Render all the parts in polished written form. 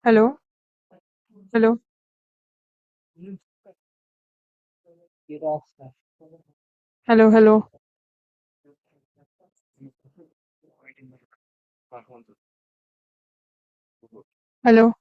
Hello, hello, hello, hello, hello. Hello.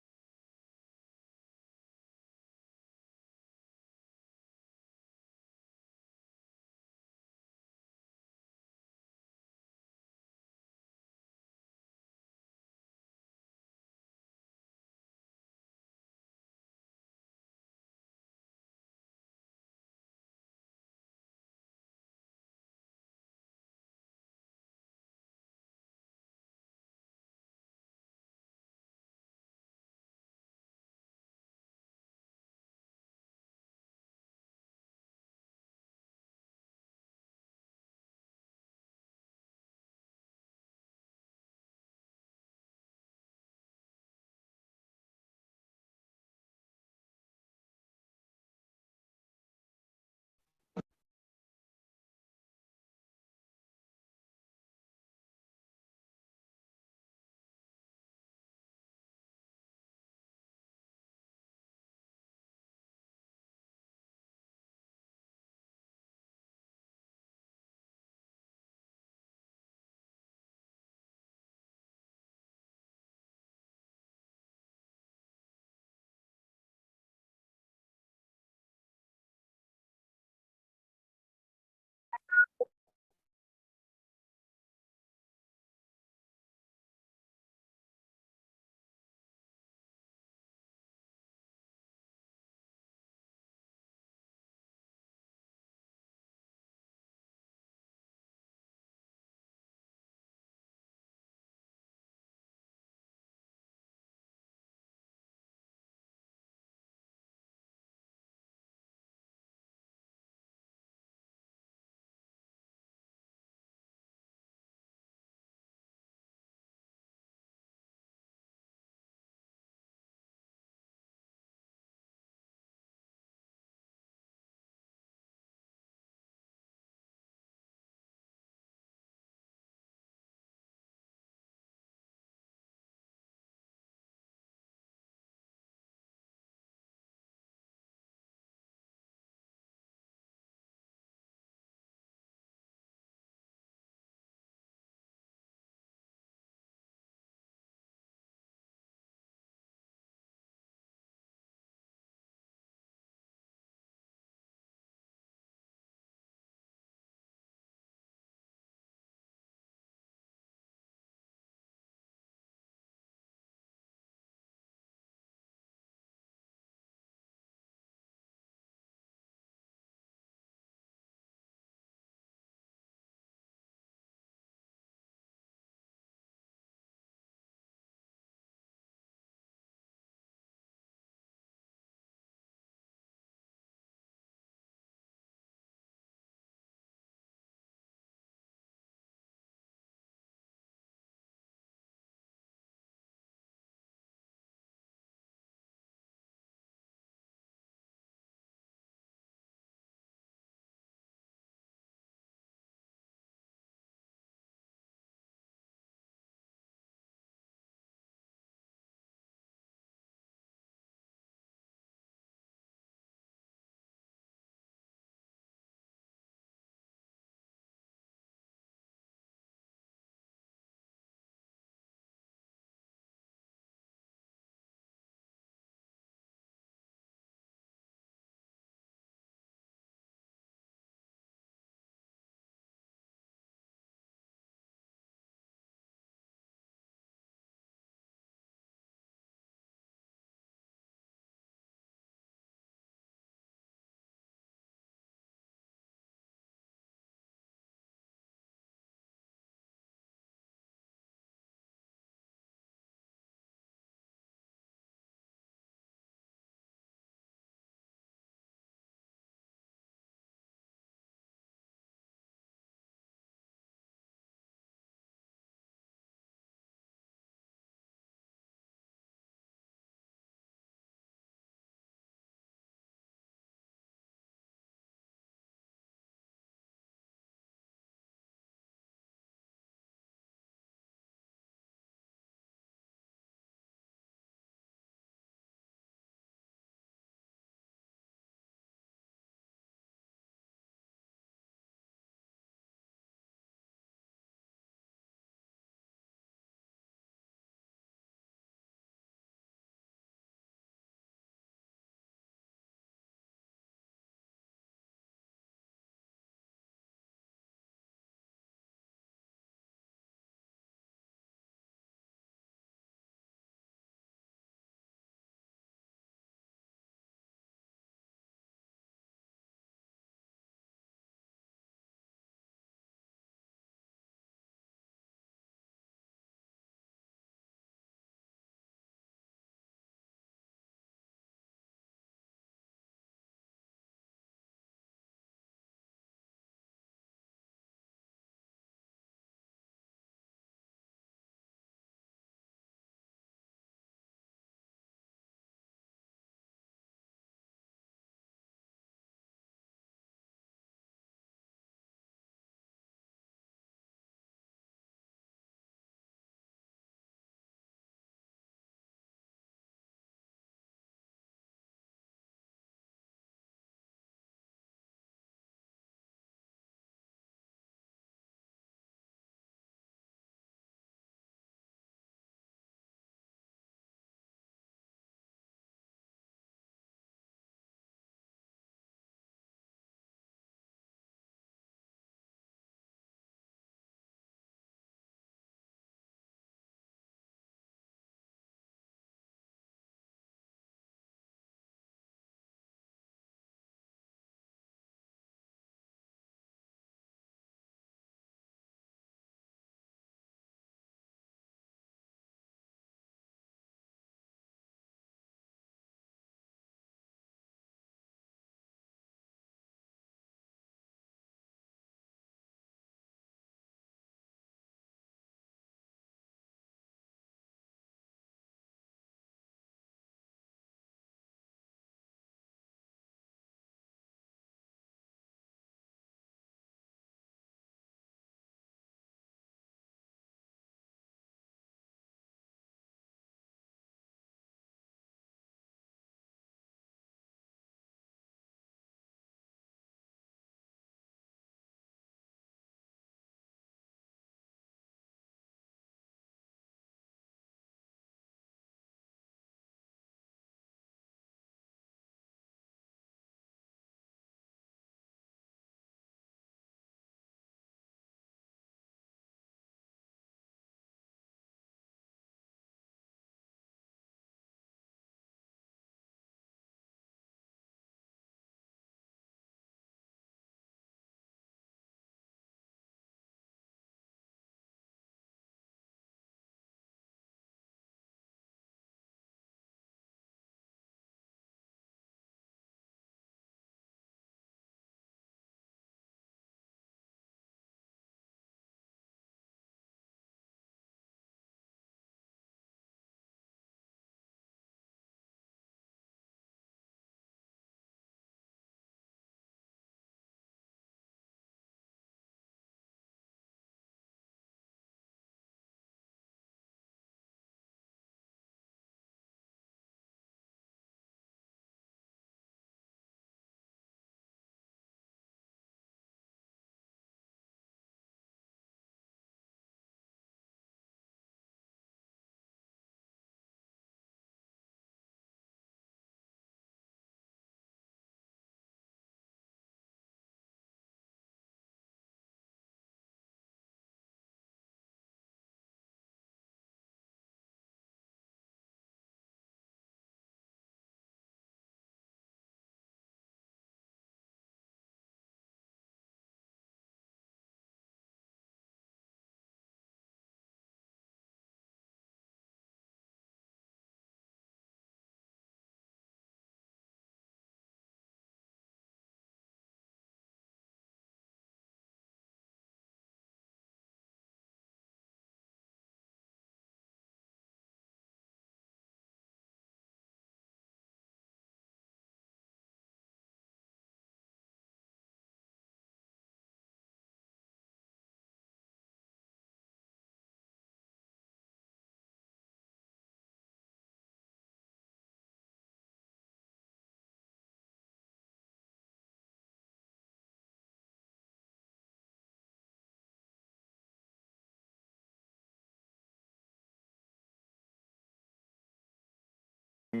So,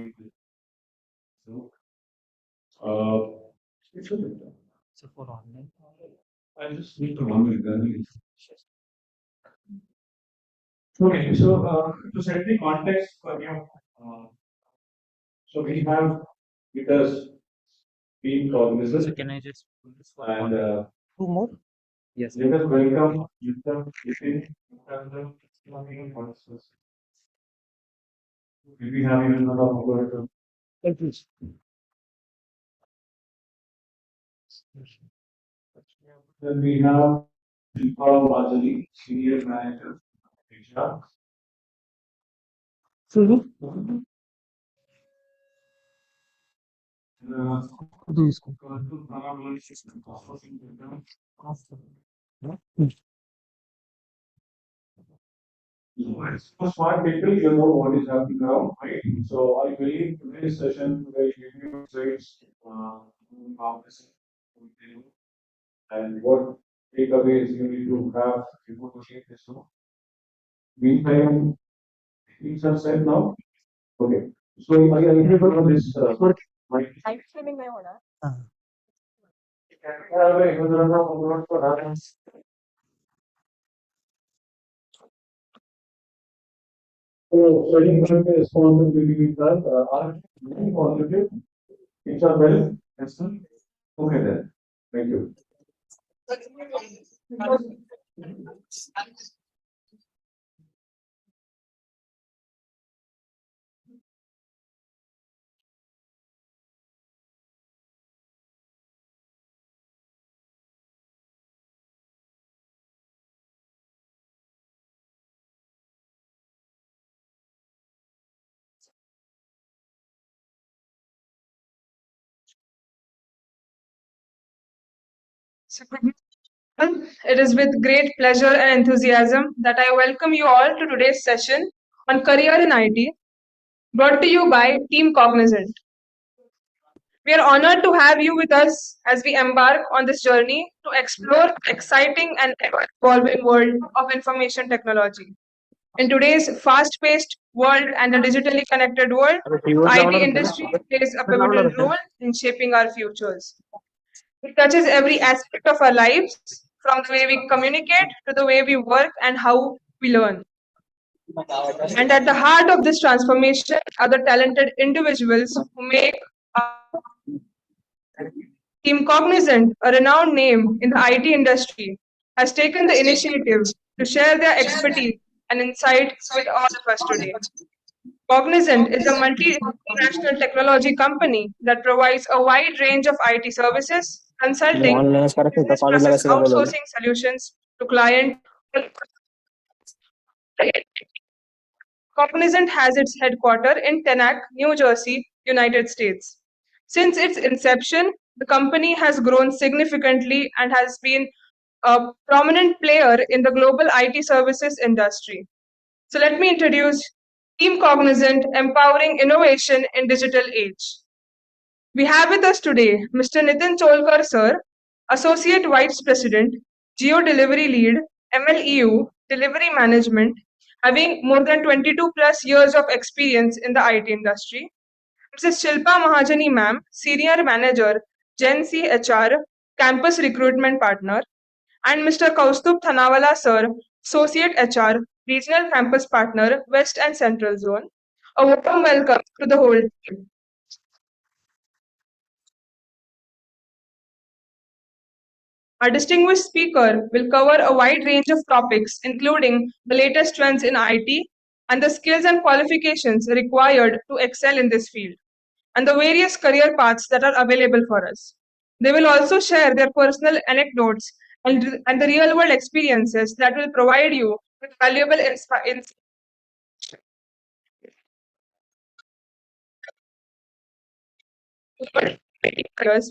it's a bit. So for online, I just need to one minute. Okay, so to set the context for you, uh, so we have with us team cognizant. So can I just put this one and two more? Yes. Let us welcome Mr. Nitin and we have even a lot of thank you. Then we have Paul Vajali, Senior Manager, HR. So, इसको so smart people, you know what is happening now, right? So I believe today's session will give you insights on this and what takeaways you need to have before you take this. Meantime, things are set now. Okay. So I agree on this. My I'm streaming my own. So, setting the responsibility that are very positive. Things are well. Yes, sir. Okay then. Thank you. So, it is with great pleasure and enthusiasm that I welcome you all to today's session on Career in IT, brought to you by Team Cognizant. We are honored to have you with us as we embark on this journey to explore the exciting and evolving world of information technology. In today's fast-paced world and a digitally connected world, the IT industry plays a pivotal role in shaping our futures. It touches every aspect of our lives, from the way we communicate to the way we work and how we learn. And at the heart of this transformation are the talented individuals who make Team Cognizant, a renowned name in the IT industry, has taken the initiative to share their expertise and insight with all of us today. Cognizant is a multinational technology company that provides a wide range of IT services, consulting, business process outsourcing solutions to clients. Cognizant has its headquarters in Teaneck, New Jersey, United States. Since its inception, the company has grown significantly and has been a prominent player in the global IT services industry. So let me introduce Team Cognizant, empowering innovation in digital age. We have with us today Mr. Nitin Cholkar, sir, Associate Vice President, Geo Delivery Lead, MLEU, Delivery Management, having more than 22 plus years of experience in the IT industry. Mrs. Shilpa Mahajani, ma'am, Senior Manager, Gen C HR, Campus Recruitment Partner, and Mr. Kaustubh Thanawala, sir, Associate HR, Regional Campus Partner, West and Central Zone. A warm welcome to the whole team. Our distinguished speaker will cover a wide range of topics, including the latest trends in IT and the skills and qualifications required to excel in this field, and the various career paths that are available for us. They will also share their personal anecdotes and the real world experiences that will provide you with valuable insights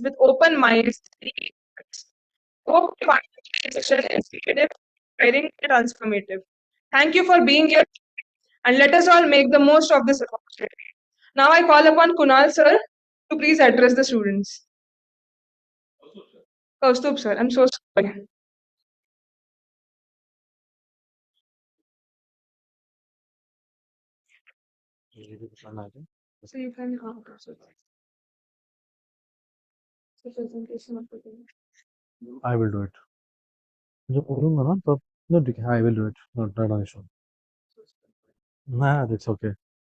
with open minds. Hope you find this session inspiring, inspiring, and transformative. Thank you for being here, and let us all make the most of this opportunity. Now I call upon Kunal sir to please address the students. Kaustubh sir, I'm so sorry. So you can the presentation of the thing. I will do it. जो करूँगा ना तब no ठीक है I will do it. Not an issue. Nah, that's okay.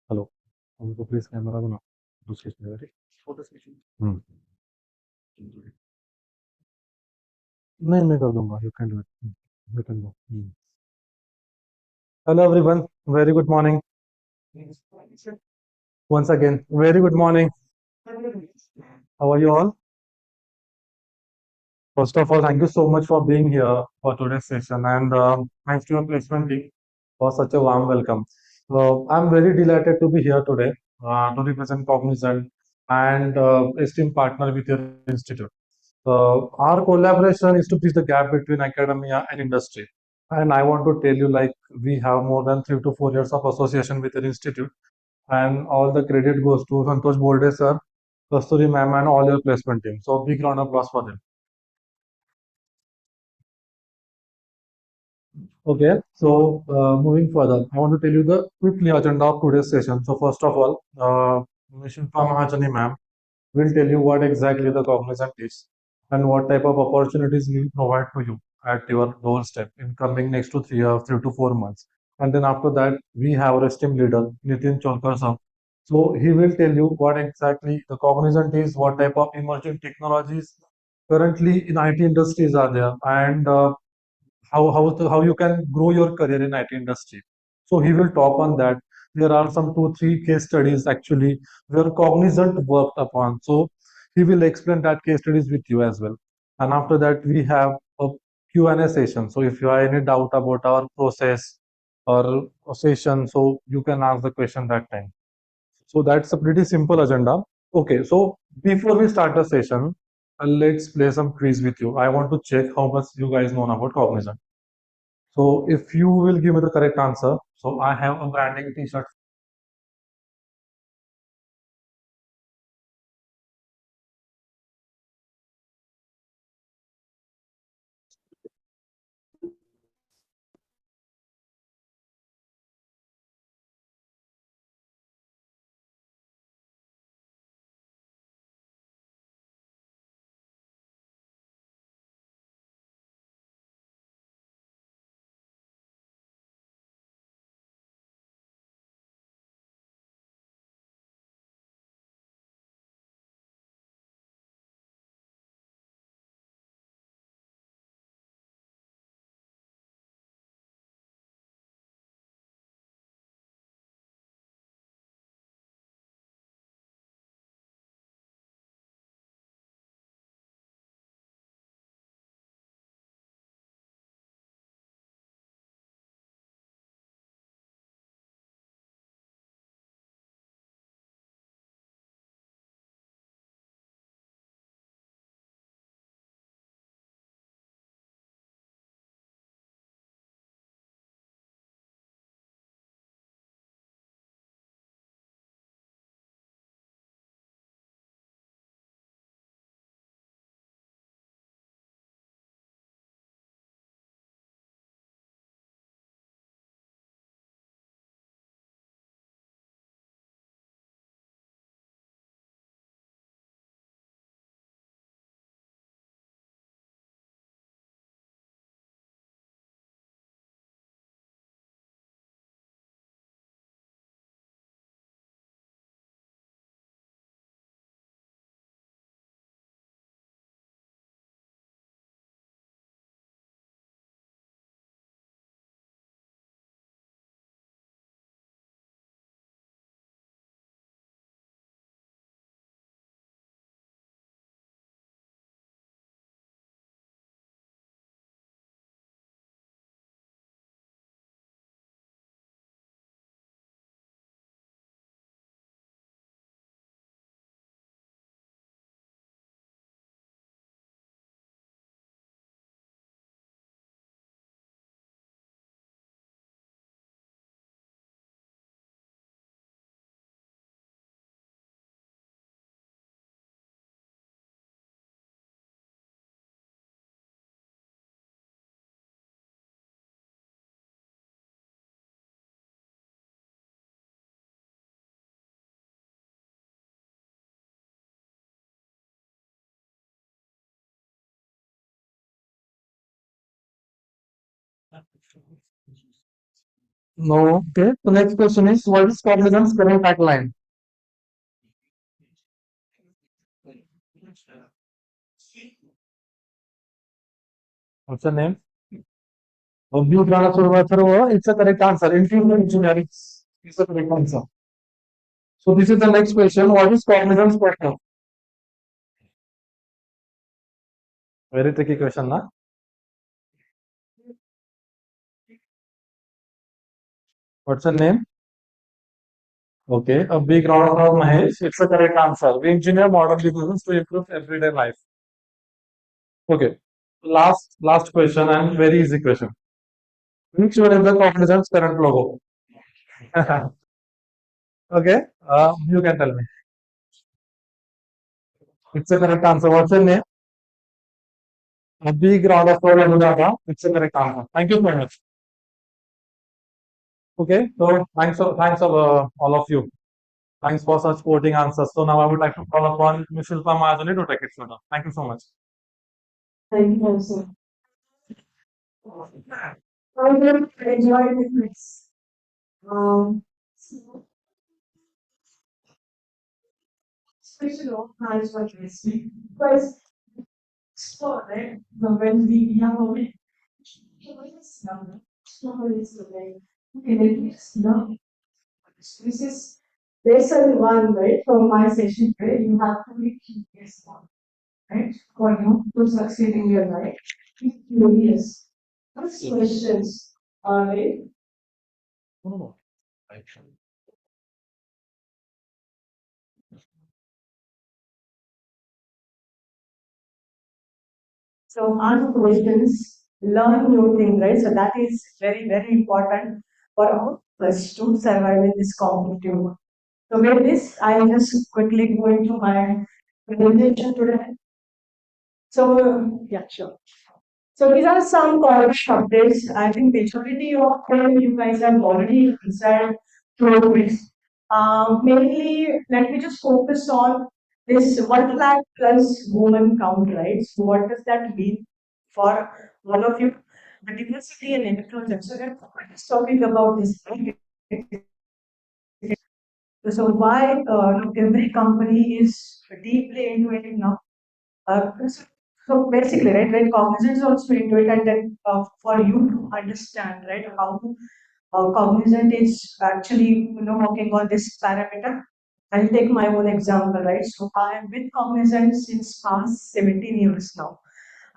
Hello. हमको please camera बना. दूसरी screen पे. हम्म. नहीं मैं कर दूंगा. You can do it. You can go. Hello everyone. Very good morning. Once again, very good morning. How are you all? First of all, thank you so much for being here for today's session, and thanks to your placement team for such a warm welcome. I'm very delighted to be here today to represent Cognizant and esteemed partner with your institute. Our collaboration is to bridge the gap between academia and industry. And I want to tell you, like, we have more than 3 to 4 years of association with your institute, and all the credit goes to Santosh Bolde sir, Kasturi ma'am, and all your placement team. So, big round of applause for them. Okay, so moving further, I want to tell you the quickly agenda of today's session. So, first of all, Ms. Shilpa Mahajani ma'am will tell you what exactly the Cognizant is and what type of opportunities we provide to you at your doorstep in coming next to 3 to 4 months. And then after that, we have our esteemed leader, Nitin Cholkar sir. So he will tell you what exactly the Cognizant is, what type of emerging technologies currently in IT industries are there, and how you can grow your career in IT industry. So he will talk on that. There are some 2 3 case studies actually where Cognizant worked upon. So he will explain that case studies with you as well. And after that, we have a Q&A session. So if you have any doubt about our process or a session, so you can ask the question that time. So that's a pretty simple agenda. Okay, so before we start the session, let's play some quiz with you. I want to check how much you guys know about Cognizant. So if you will give me the correct answer, so I have a branding t-shirt. No. Okay. The next question is, what is Cognizant's current tagline? What's the name? Obvious it's a correct answer. Interior engineering is a correct answer. So this is the next question. What is Cognizant's partner? Very tricky question, na? What's the name? Okay, a big round of applause, Mahesh. It's a correct answer. We engineer modern businesses to improve everyday life. Okay, last question and very easy question. Which one is the Cognizant's current logo? Okay, you can tell me. It's a correct answer. What's your name? A big round of applause, Anuradha. It's a correct answer. Thank you so much. Okay, so thanks all of you. Thanks for such sporting answers. So now I would like to call upon Ms. Shilpa Mahajani to take it further. Thank you so much. Thank you, sir. I will enjoy the quiz. So, special of management history. Because, so, right, when we have a way, okay, let me just know. This is lesson one, right, from my session, right? You have to be curious one, right? For you to succeed in your life. Be curious. Ask questions. Right? Oh, so ask questions, learn new things, right? So that is very, very important for all of us to survive in this competitive world. So with this, I am just quickly going to my presentation today. So yeah, sure. So these are some college updates. I think majority of them you guys have already answered through this. Mainly, let me just focus on this 1 lakh plus woman count, right? So what does that mean for all of you? The diversity and inclusion. So we're just talking about this. Right? So why every company is deeply into it now? So basically, right, when Cognizant is also into it, and then for you to understand, right, how Cognizant is actually, working on this parameter. I'll take my own example, right? So I am with Cognizant since past 17 years now.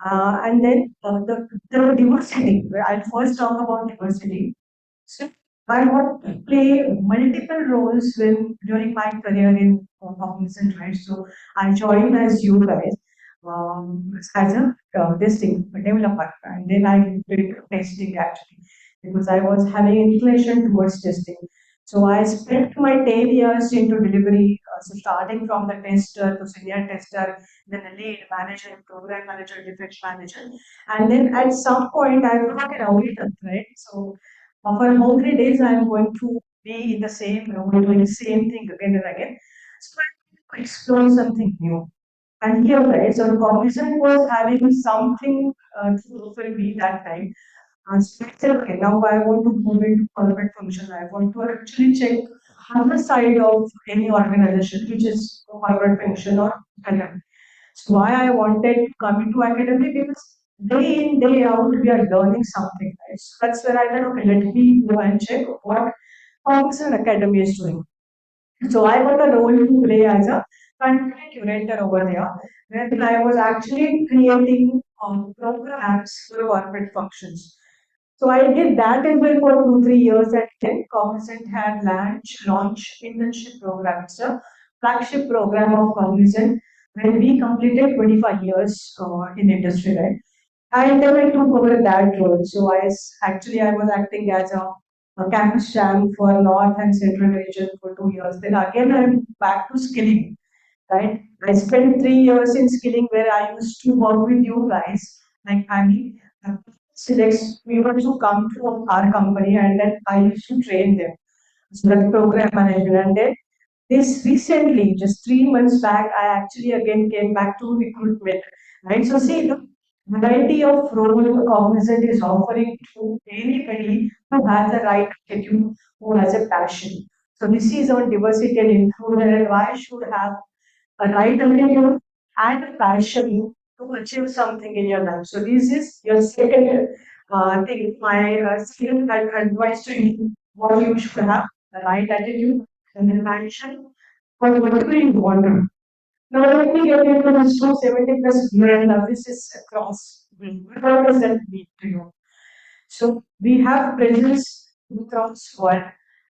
And then the diversity, I'll first talk about diversity. So I want to play multiple roles when during my career in Cognizant, right? So I joined as you guys as a testing developer, and then I did testing actually because I was having inclination towards testing. So I spent my 10 years into delivery, so starting from the tester to senior tester, then the lead manager, program manager, defect manager, and then at some point I was like an auditor, right? So for how many days I am going to be in the same role, doing the same thing again and again. So I explore something new. And here, right, so Cognizant was having something to offer me that time. And so I said, okay, now I want to move into corporate function. I want to actually check other side of any organization, which is corporate function or academic. So why I wanted to come into academic because day in, day out, we are learning something, right? So that's where I thought, okay, let me go and check what Cognizant Academy is doing. So I got a role to play as a content curator over there, where I was actually creating programs for corporate functions. So I did that as well for 2, 3 years, and then Cognizant had launch internship program. It's a flagship program of Cognizant when we completed 25 years in industry, right? And then I took over that role. So I was acting as a campus champ for North and Central region for 2 years. Then again I'm back to skilling, right? I spent 3 years in skilling where I used to work with you guys, like I mean, selects people to come to our company, and then I used to train them. So the program manager, and then this recently, just 3 months back, I actually again came back to recruitment, right? So see, variety of role Cognizant is offering to anybody who has a right attitude, who has a passion. So this is on diversity and inclusion, and why should have a right attitude and a passion to achieve something in your life. So this is your second thing, my second advice to you, what you should have, the right attitude and the passion for whatever you want. Now, let me get into this 270 plus year analysis across. What does that mean to you? So we have presence across world,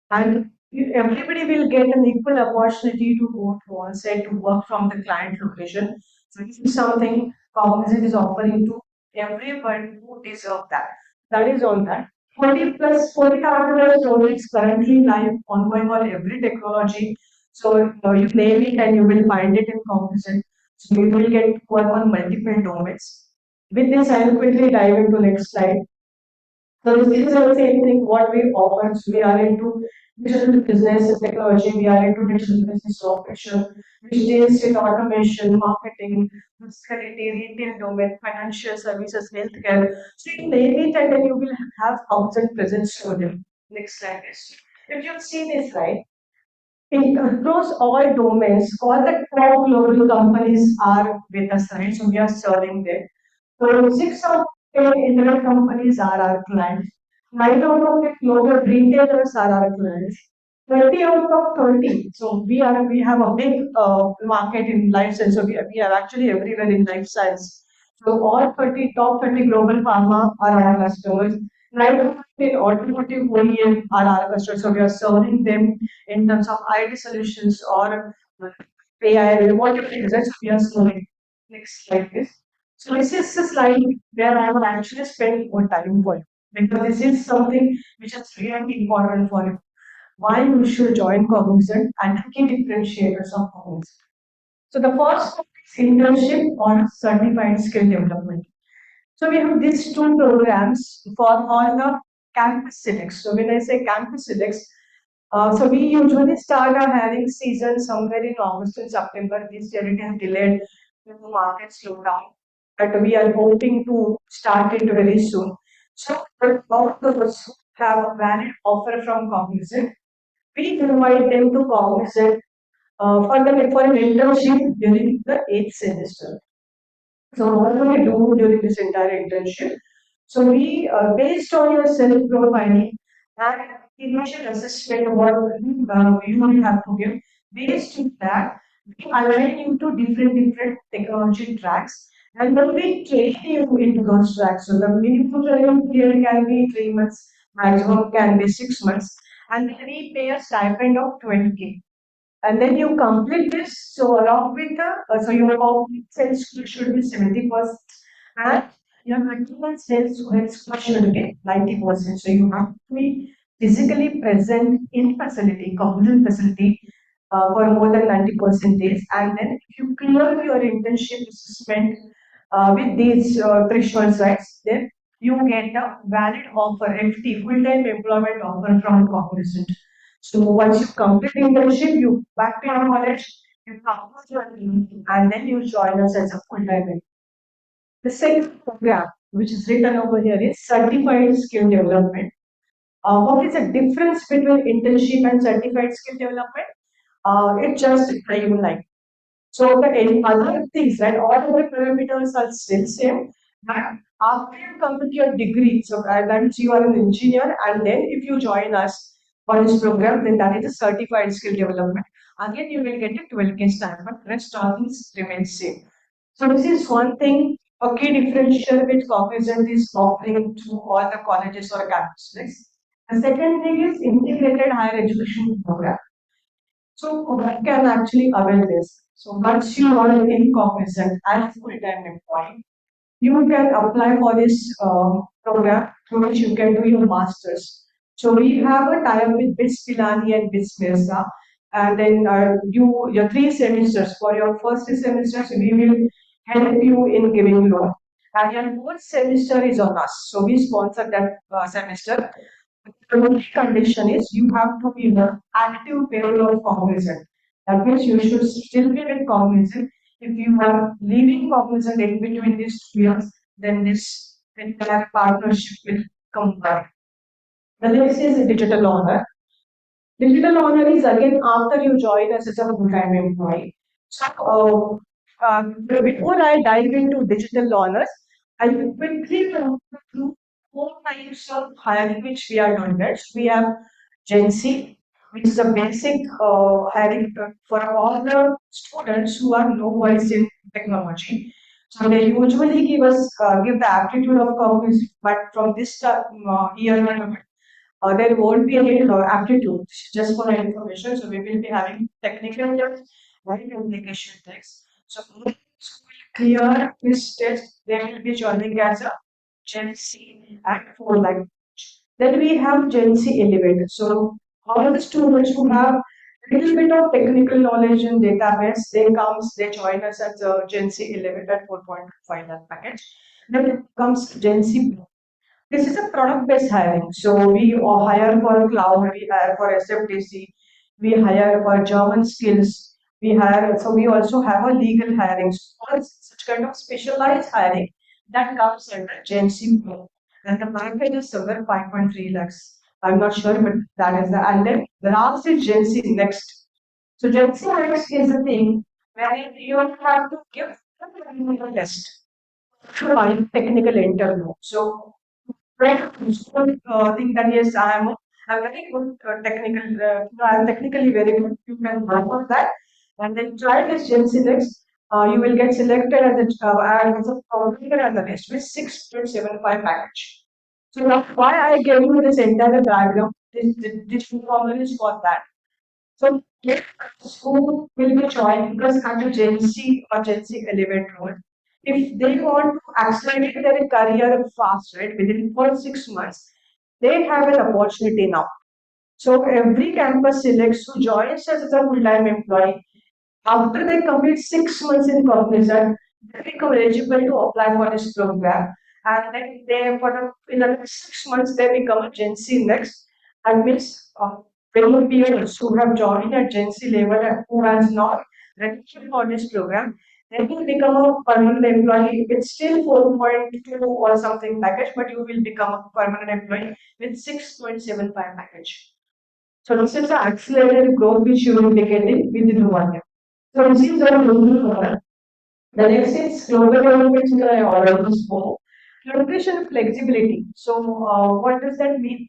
and everybody will get an equal opportunity to go to on-site to work from the client location. So this is something Cognizant is offering to everyone who deserve that. That is on that. 40 plus 40,000 storage currently live ongoing on every technology. So you name it and you will find it in Cognizant. So you will get work on multiple domains. With this, I will quickly dive into next slide. So this is the same thing what we offer. So we are into digital business technology, we are into digital business operation, which deals with automation, marketing, hospitality, retail domain, financial services, healthcare. So you name it and then you will have constant presence to them. Next slide is. If you see this right, in across all domains, all the top global companies are with us, right? So we are serving them. So six of the internet companies are our clients. Nine out of the global retailers are our clients. 20 out of 30. So we have a big market in life science. So we are actually everywhere in life science. So all 30 top 30 global pharma are our customers. Nine out of the automotive OEM are our customers. So we are serving them in terms of IT solutions or AI, whatever it is that we are serving. Next slide, please. So this is the slide where I will actually spend more time for you because this is something which is really important for you. Why you should join Cognizant and the key differentiators of Cognizant. So the first one is internship or certified skill development. So we have these two programs for all the campus selects. So when I say campus selects, so we usually start our hiring season somewhere in August and September. This year it is delayed due to market slowdown, but we are hoping to start it very soon. So all those who have a valid offer from Cognizant, we invite them to Cognizant for an internship during the eighth semester. So what do we do during this entire internship? So we, based on your self-profiling and initial assessment, what you will have to give, based on that, we align you to different technology tracks, and then we train you into those tracks. So the minimum training period can be 3 months, maximum can be 6 months, and then we pay a stipend of 20K, and then you complete this. So along with the so your complete sales should be 70%, and your maximum sales should be 90%. So you have to be physically present in facility, communal facility, for more than 90% days. And then if you clear your internship assessment with these thresholds, right, then you get a valid offer, FT, full-time employment offer from Cognizant. So once you complete internship, you back to your college, you come to your team, and then you join us as a full-time employee. The second program, which is written over here, is Certified Skill Development. What is the difference between internship and certified skill development? It's just like so the other things, right? All other parameters are still same. But after you complete your degree, so that means you are an engineer, and then if you join us for this program, then that is a certified skill development. Again, you will get a 12K stipend, but rest all things remain same. So this is one thing, a key differential which Cognizant is offering to all the colleges or campuses. The second thing is integrated higher education program. So one can actually avail this. So once you are in Cognizant as a full-time employee, you can apply for this program through which you can do your masters. So we have a tie-up with BITS Pilani and BITS Mesa, and then your 3 semesters. For your first 3 semesters, we will help you in giving loan, and your fourth semester is on us. So we sponsor that semester. The only condition is you have to be in the active payroll of Cognizant. That means you should still be with Cognizant. If you are leaving Cognizant in between these 2 years, then this entire partnership will come by. The next is digital honor. Digital honor is again after you join us as a full-time employee. So, before I dive into digital honors, I will quickly walk you through four types of hiring which we are doing. Next, we have Gen Z, which is a basic hiring for all the students who are low-wise in technology. So they usually give the aptitude of cognizant, but from this year there won't be any aptitude, just for your information. So we will be having technical tests, right, application tests. So once we clear this test, they will be joining as a Gen C at 4 lakh. Then we have Gen Z Elevator. So all the students who have little bit of technical knowledge in database, they join us as a Gen Z Elevator at 4.5 lakh package. Then it comes Gen Z. This is a product-based hiring. So we hire for cloud, we hire for SFDC, we hire for German skills, we also have a legal hiring. So all such kind of specialized hiring that comes under Gen Z Pro. And the package is somewhere 5.3 lakhs. I'm not sure, but that is and then the last is Gen Z Next. So Gen Z Next is a thing where you have to give a test to find technical interview. So think that yes, I'm very good technical. I'm technically very good. You can work on that, and then try this Gen Select. You will get selected as a programmer analyst with 6.75 package. So now, why I gave you this entire diagram? This formula is for that. So if who will be joined because under Gen Z or Gen Z Elevate role, if they want to accelerate their career fast, right, within first 6 months, they have an opportunity now. So every campus selects who joins us as a full-time employee. After they complete 6 months in Cognizant, they become eligible to apply for this program. And then in the next 6 months, they become a Gen Z next. And means fellow peers who have joined at Gen Z level and who has not registered for this program, they will become a permanent employee with still 4.2 or something package, but you will become a permanent employee with 6.75 package. So this is the accelerated growth which you will be getting within 1 year. So this is our global model. The next is global development that I already spoke. Location flexibility. So what does that mean?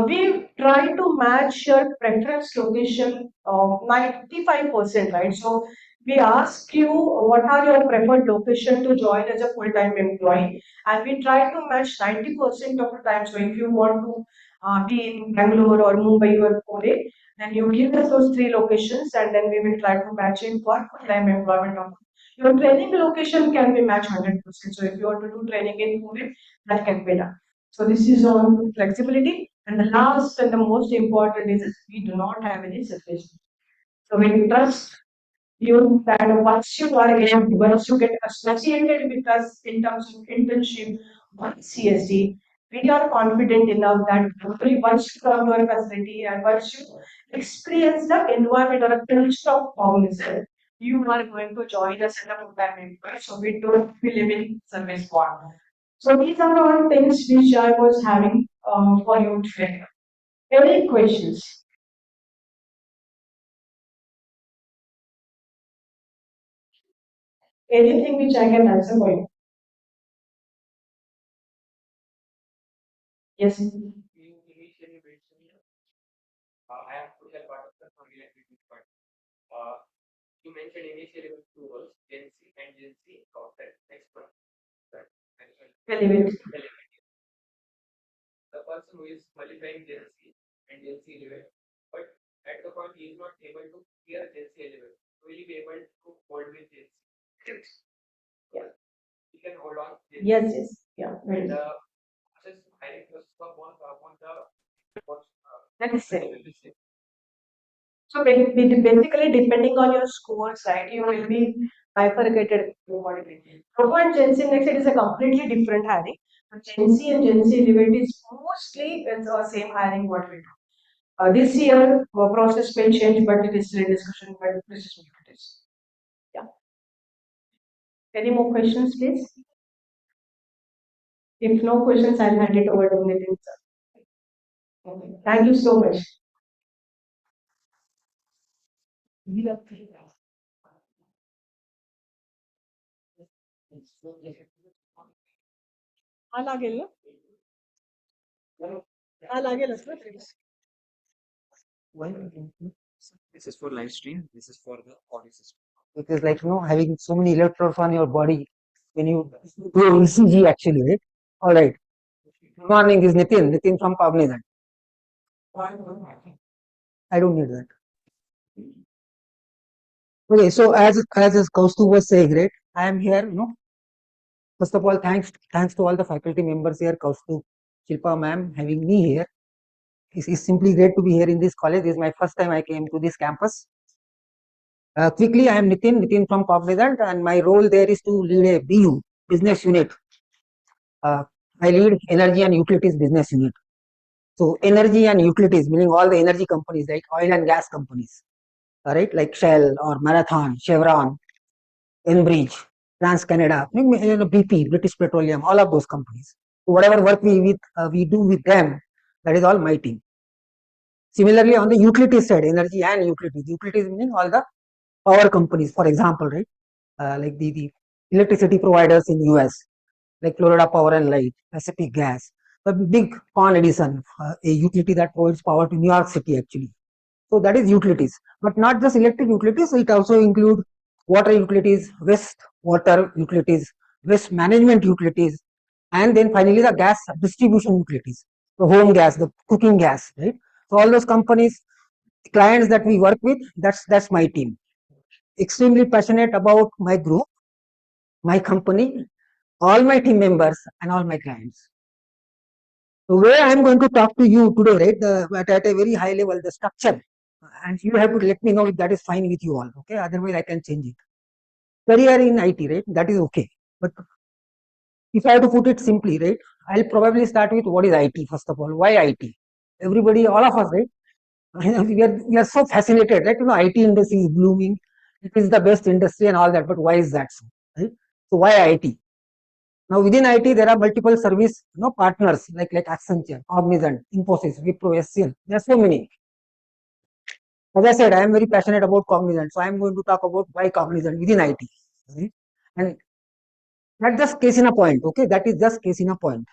We try to match your preference location 95%, right? So we ask you what are your preferred location to join as a full-time employee, and we try to match 90% of the time. So if you want to be in Bangalore or Mumbai or Pune, then you give us those three locations, and then we will try to match in for full-time employment. Your training location can be matched 100%. So if you want to do training in Pune, that can be done. So this is on flexibility. And the last and the most important is we do not have any sufficient. So we trust you that once you get associated with us in terms of internship on CSD, we are confident enough that only once you come to our facility and once you experience the environment or a culture of cognizant, you are going to join us at a full-time employee. So we don't believe in service squad. So these are all things which I was having for you today. Any questions? Anything which I can answer for you? Yes. Relevant. Yeah. Yes, yes. Yeah. Right. That is it. So basically, depending on your scores, right, you will be bifurcated accordingly. Robo and Gen Z next, it is a completely different hiring. But Gen Z and Gen Z Elevate is mostly it's the same hiring what we do. This year, process may change, but it is still in discussion. But this is what it is. Yeah. Any more questions, please? If no questions, I'll hand it over to Nitin sir. Thank you so much. हा लागेल ना हा लागेलच ना This is for live stream. This is for the audio system. It is like having so many electrodes on your body when you do ECG actually, right? All right. Good morning, this is Nitin. Nitin from Cognizant. I don't need that. Okay, so as Kaustu was saying, right? I am here. First of all, thanks to all the faculty members here, Kaustu, Shilpa ma'am, having me here. It's simply great to be here in this college. This is my first time I came to this campus. Quickly, I am Nitin from Cognizant, and my role there is to lead a BU, business unit. I lead energy and utilities business unit. So energy and utilities, meaning all the energy companies like oil and gas companies, right? Like Shell or Marathon, Chevron, Enbridge, TransCanada, BP, British Petroleum, all of those companies. So whatever work we do with them, that is all my team. Similarly, on the utility side, energy and utilities meaning all the power companies, for example, right? Like the electricity providers in US, like Florida Power and Light, Pacific Gas, the big Con Edison, a utility that provides power to New York City actually. So that is utilities, but not just electric utilities. It also include water utilities, waste water utilities, waste management utilities, and then finally the gas distribution utilities, the home gas, the cooking gas, right? So all those companies, clients that we work with, that's my team. Extremely passionate about my group, my company, all my team members, and all my clients. So where I am going to talk to you today, right? But at a very high level, the structure, and you have to let me know if that is fine with you all. Okay, otherwise I can change it. Career in IT, right? That is okay. But if I have to put it simply, right, I'll probably start with what is IT first of all. Why IT? Everybody, all of us, right? We are so fascinated, right? IT industry is blooming. It is the best industry and all that. But why is that so? Right? So why IT? Now within IT, there are multiple service partners like Accenture, Cognizant, Infosys, Wipro, SCL. There are so many. As I said, I am very passionate about Cognizant, so I am going to talk about why Cognizant within IT. Right? And that's just case in a point. Okay, that is just case in a point.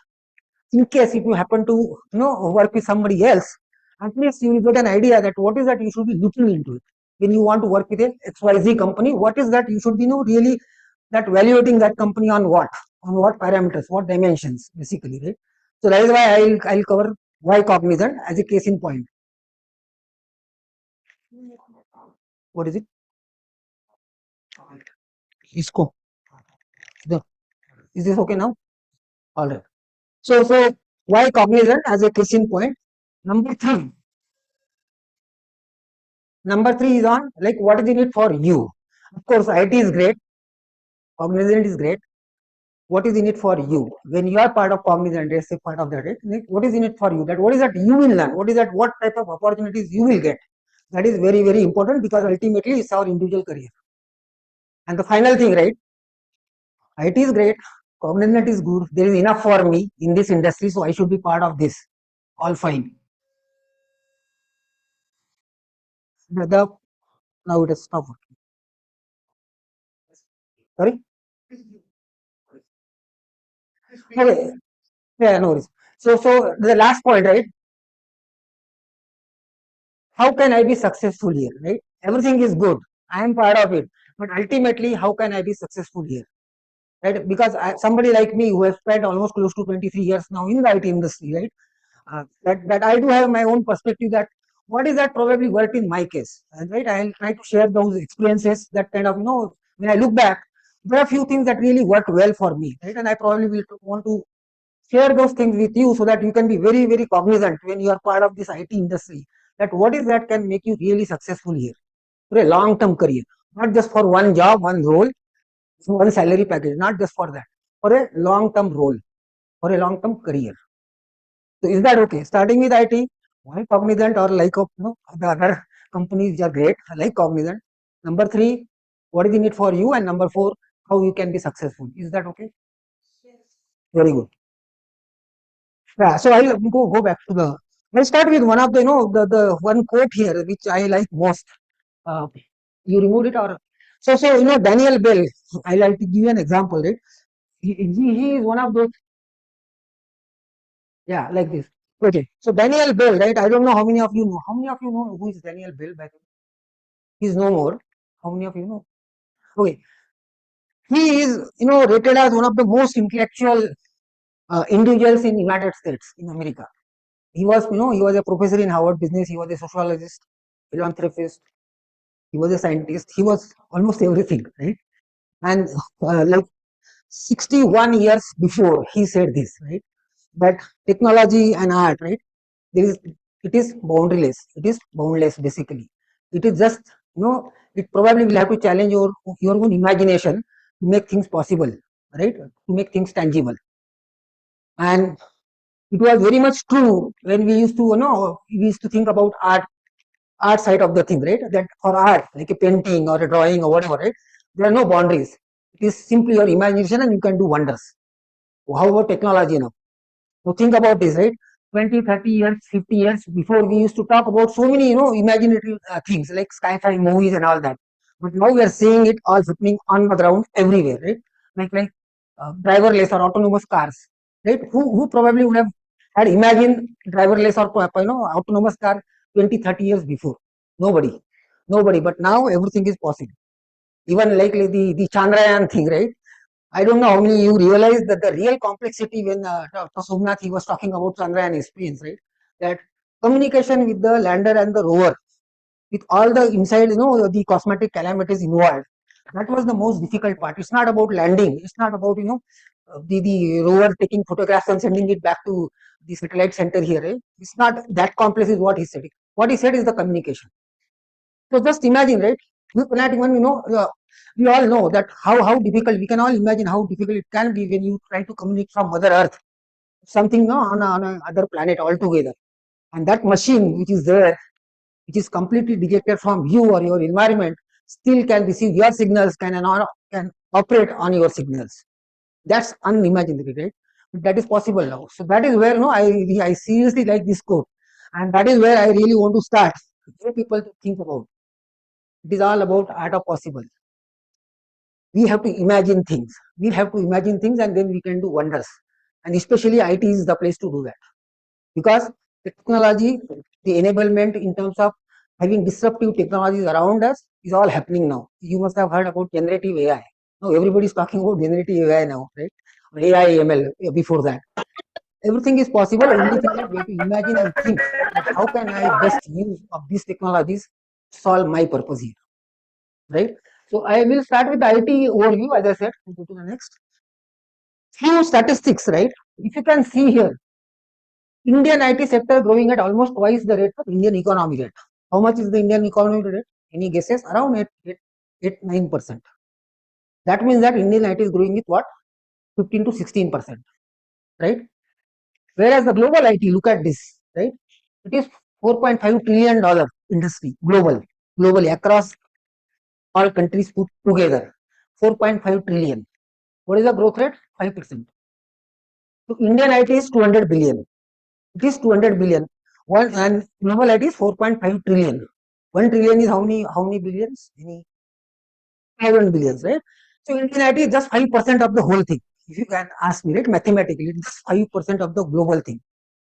In case if you happen to work with somebody else, at least you will get an idea that what is that you should be looking into it when you want to work with a XYZ company. What is that you should be really that evaluating that company on what parameters, what dimensions, basically, right? So that is why I'll cover why Cognizant as a case in point. What is it? Isco. Is this okay now? All right. So why Cognizant as a case in point? Number three. Number three is on like what is in it for you. Of course, IT is great. Cognizant is great. What is in it for you when you are part of Cognizant? Let's say part of that. Right? What is in it for you? That what is that you will learn? What is that? What type of opportunities you will get? That is very very important because ultimately it's our individual career. And the final thing, right? IT is great. Cognizant is good. There is enough for me in this industry, so I should be part of this. All fine. Now it has stopped. Sorry. Okay. Yeah, no worries. So the last point, right? How can I be successful here, right? Everything is good. I am part of it. But ultimately, how can I be successful here? Right? Because somebody like me who has spent almost close to 23 years now in the IT industry, right? That I do have my own perspective that what is that probably worked in my case. And right, I'll try to share those experiences that kind of, when I look back, there are a few things that really worked well for me, right? And I probably will want to share those things with you so that you can be very, very cognizant when you are part of this IT industry that what is that can make you really successful here for a long term career, not just for one job, one role, one salary package, not just for that, for a long term role, for a long term career. So is that okay? Starting with IT, why Cognizant or like the other companies which are great, like Cognizant. Number three, what is in it for you? And number four, how you can be successful. Is that okay? Very good. Yeah, so I'll go back to the. I'll start with one of the the one quote here which I like most. Uh, you remove it or so Daniel Bell. I like to give you an example, right? He is one of those. Yeah, like this. Okay, so Daniel Bell, right? I don't know how many of you know. How many of you know who is Daniel Bell? Back he's no more. How many of you know? Okay, he is rated as one of the most intellectual individuals in United States in America. He was he was a professor in Harvard Business. He was a sociologist, philanthropist. He was a scientist. He was almost everything, right? And like 61 years before, he said this, right? That technology and art, right? There is it is boundaryless. It is boundless, basically. It is just it probably will have to challenge your own imagination to make things possible, right? To make things tangible. And it was very much true when we used to we used to think about art side of the thing, right? That for art, like a painting or a drawing or whatever, right? There are no boundaries. It is simply your imagination and you can do wonders. How about technology now? So think about this, right? 20, 30 years, 50 years before we used to talk about so many, imaginative things like sci-fi movies and all that. But now we are seeing it all happening on the ground everywhere, right? Like driverless or autonomous cars, right? Who probably would have had imagined driverless or autonomous car 20, 30 years before? Nobody, nobody. But now everything is possible. Even like the Chandrayaan thing, right? I don't know how many you realize that the real complexity when Dr. Somnath he was talking about Chandrayaan experience, right? That communication with the lander and the rover, with all the inside, the cosmetic calamities involved. That was the most difficult part. It's not about landing. It's not about the rover taking photographs and sending it back to the satellite center here. Right? It's not that complex. Is what he said. What he said is the communication. So just imagine, right? You cannot even, we all know that how difficult, we can all imagine how difficult it can be when you try to communicate from Mother Earth, something no, on another planet altogether. And that machine which is there, which is completely dejected from you or your environment, still can receive your signals, can operate on your signals. That's unimaginable, right? But that is possible now. So that is where I seriously like this quote. And that is where I really want to start. For people to think about. It is all about art of possible. We have to imagine things. We have to imagine things and then we can do wonders. And especially IT is the place to do that. Because the technology, the enablement in terms of having disruptive technologies around us is all happening now. You must have heard about generative AI. Now everybody is talking about generative AI now, right? Or AI ML before that. Everything is possible. Only thing that we have to imagine and think that how can I best use of these technologies to solve my purpose here, right? So I will start with the IT overview, as I said. We'll go to the next. Few statistics, right? If you can see here, Indian IT sector growing at almost twice the rate of Indian economy rate. How much is the Indian economy rate? Any guesses? Around 9%. That means that Indian IT is growing with what? 15 to 16%, right? Whereas the global IT, look at this, right? It is $4.5 trillion industry, globally across all countries put together. 4.5 trillion. What is the growth rate? 5%. So Indian IT is 200 billion. It is 200 billion. One and global IT is 4.5 trillion. 1 trillion is how many billions? Any 1,000 billions, right? So Indian IT is just 5% of the whole thing. If you can ask me, right, mathematically, it's just 5% of the global thing.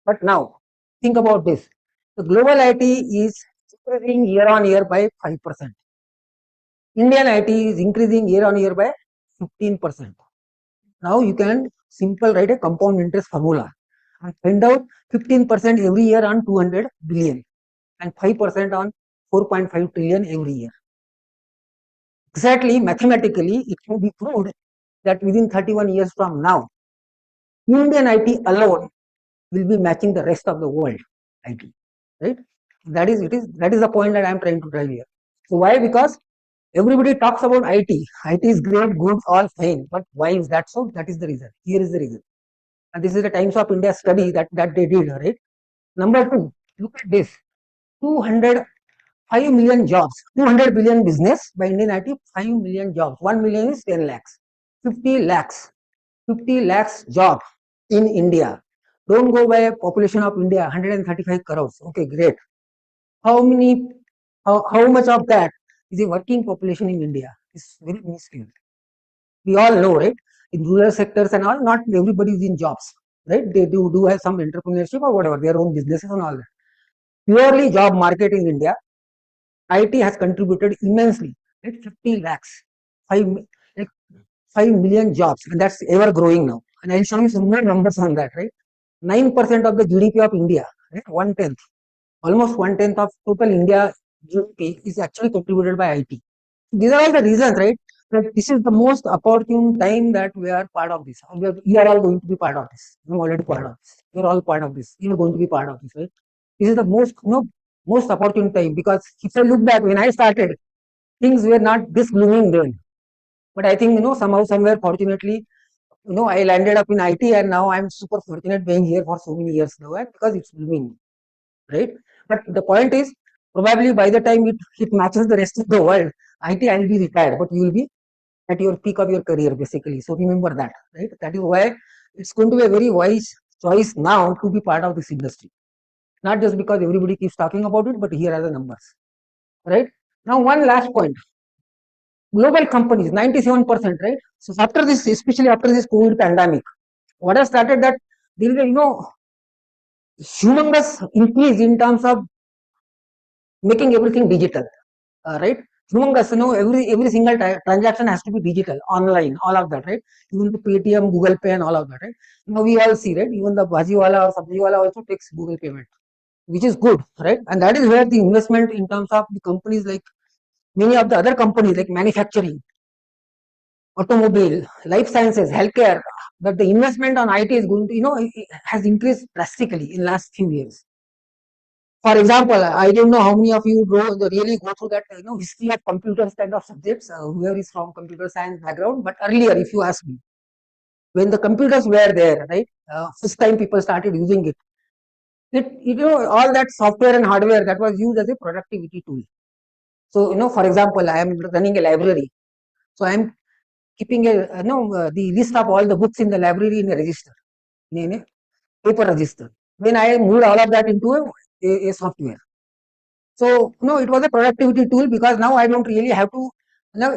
But now, think about this. The global IT is increasing year on year by 5%. Indian IT is increasing year on year by 15%. Now you can simple write a compound interest formula and find out 15% every year on 200 billion and 5% on 4.5 trillion every year. Exactly mathematically, it can be proved that within 31 years from now, Indian IT alone will be matching the rest of the world IT, right? That is the point that I am trying to drive here. So why? Because everybody talks about IT. IT is great, good, all fine. But why is that so? That is the reason. Here is the reason. And this is the Times of India study that they did, right? Number two, look at this. 205 million jobs, 200 billion business by Indian IT, 5 million jobs. 1 million is 10 lakhs. 50 lakhs. 50 lakhs job in India. Don't go by population of India, 135 crores. Okay, great. How much of that is a working population in India? It's very minuscule. We all know, right? In rural sectors and all, not everybody is in jobs, right? They do have some entrepreneurship or whatever, their own businesses and all that. Purely job market in India, IT has contributed immensely, like 50 lakhs, 5, like 5 million jobs, and that's ever growing now. And I'll show you some more numbers on that, right? 9% of the GDP of India, right? One tenth, almost one tenth of total India GDP is actually contributed by IT. These are all the reasons, right? That this is the most opportune time that we are part of this. We are all going to be part of this. I'm already part of this. You're all part of this. You're going to be part of this, right? This is the most opportune time, because if I look back when I started, things were not this blooming then. But I think somehow, somewhere, fortunately, I landed up in IT, and now I'm super fortunate being here for so many years now, and because it's blooming, right? But the point is, probably by the time it matches the rest of the world, IT, I'll be retired, but you will be at your peak of your career, basically. So remember that, right? That is why it's going to be a very wise choice now to be part of this industry. Not just because everybody keeps talking about it, but here are the numbers, right? Now, one last point. Global companies, 97%, right? So after this, especially after this COVID pandemic, what has started that there is a, humongous increase in terms of making everything digital, right? Humongous, every single transaction has to be digital, online, all of that, right? Even the Paytm, Google Pay, and all of that, right? Now we all see, right? Even the Bajiwala or Sabjiwala also takes Google payment, which is good, right? And that is where the investment in terms of the companies, like many of the other companies, like manufacturing, automobile, life sciences, healthcare, that the investment on IT is going to, it has increased drastically in last few years. For example, I don't know how many of you really go through that, history of computers kind of subjects, whoever is from computer science background. But earlier, if you ask me, when the computers were there, right, first time people started using it, all that software and hardware that was used as a productivity tool. So, for example, I am running a library. So I am keeping the list of all the books in the library in a register, in a paper register. Then I moved all of that into a software. So, it was a productivity tool, because now I don't really have to,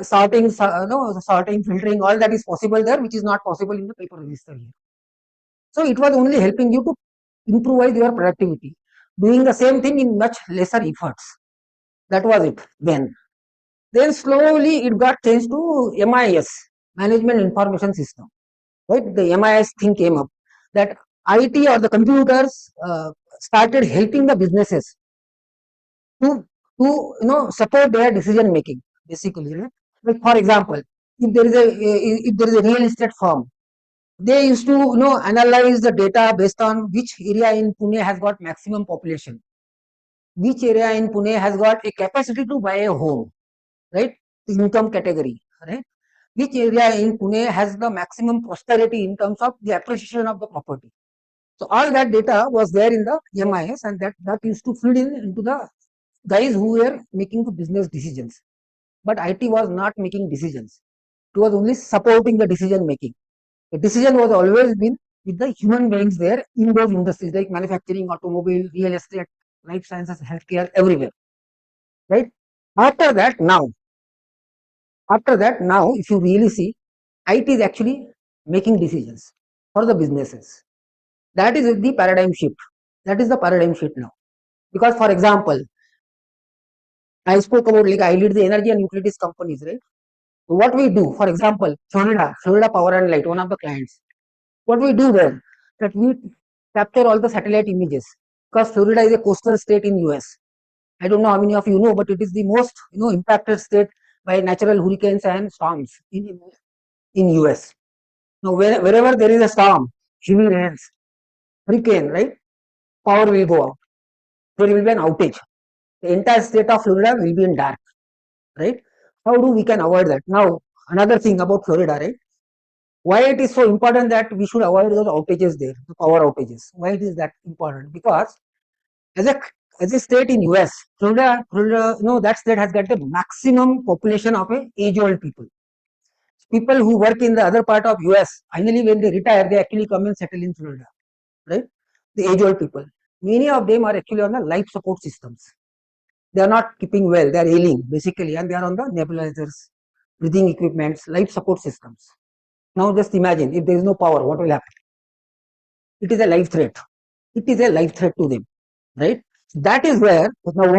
sorting, filtering, all that is possible there, which is not possible in the paper register here. So, it was only helping you to improve your productivity, doing the same thing in much lesser efforts. That was it then. Then slowly it got changed to MIS, Management Information System. Right? The MIS thing came up, that IT or the computers started helping the businesses to support their decision making, basically, right? Like, for example, if there is a real estate firm, they used to analyze the data based on which area in Pune has got maximum population, which area in Pune has got a capacity to buy a home, right? The income category, right? Which area in Pune has the maximum prosperity in terms of the appreciation of the property. So all that data was there in the MIS, and that used to feed into the guys who were making the business decisions. But IT was not making decisions. It was only supporting the decision making. The decision was always been with the human beings there in those industries, like manufacturing, automobile, real estate, life sciences, healthcare, everywhere. Right? After that, now, if you really see, IT is actually making decisions for the businesses. That is the paradigm shift. That is the paradigm shift now. Because, for example, I spoke about, like, I lead the energy and utilities companies, right? So what we do, for example, Florida Power and Light, one of the clients. What we do there, that we capture all the satellite images, because Florida is a coastal state in US. I don't know how many of you know, but it is the most impacted state by natural hurricanes and storms in US. Now, wherever there is a storm, heavy rains, hurricane, right, power will go out. There will be an outage. The entire state of Florida will be in dark, right? How do we can avoid that? Now, another thing about Florida, right? Why it is so important that we should avoid those outages there, the power outages? Why it is that important? Because as a state in US, Florida, that state has got the maximum population of age-old people. People who work in the other part of US, finally when they retire, they actually come and settle in Florida, right? the age-old people. Many of them are actually on the life support systems. They are not keeping well, they are ailing basically, and they are on the nebulizers, breathing equipments, life support systems. Now just imagine if there is no power, what will happen? It is a life threat. It is a life threat to them, right? That is where now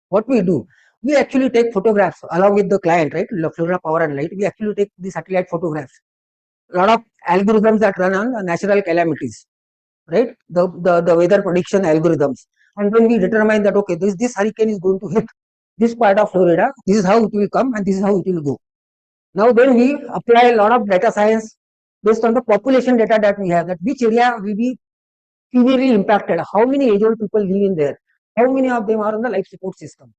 what we do, we actually take photographs along with the client, right? Florida Power and Light. We actually take the satellite photographs. A lot of algorithms that run on natural calamities, right? The weather prediction algorithms, and when we determine that okay, this hurricane is going to hit this part of Florida, this is how it will come and this is how it will go. Now then we apply a lot of data science based on the population data that we have, that which area will be severely impacted, how many age-old people live in there, how many of them are on the life support system,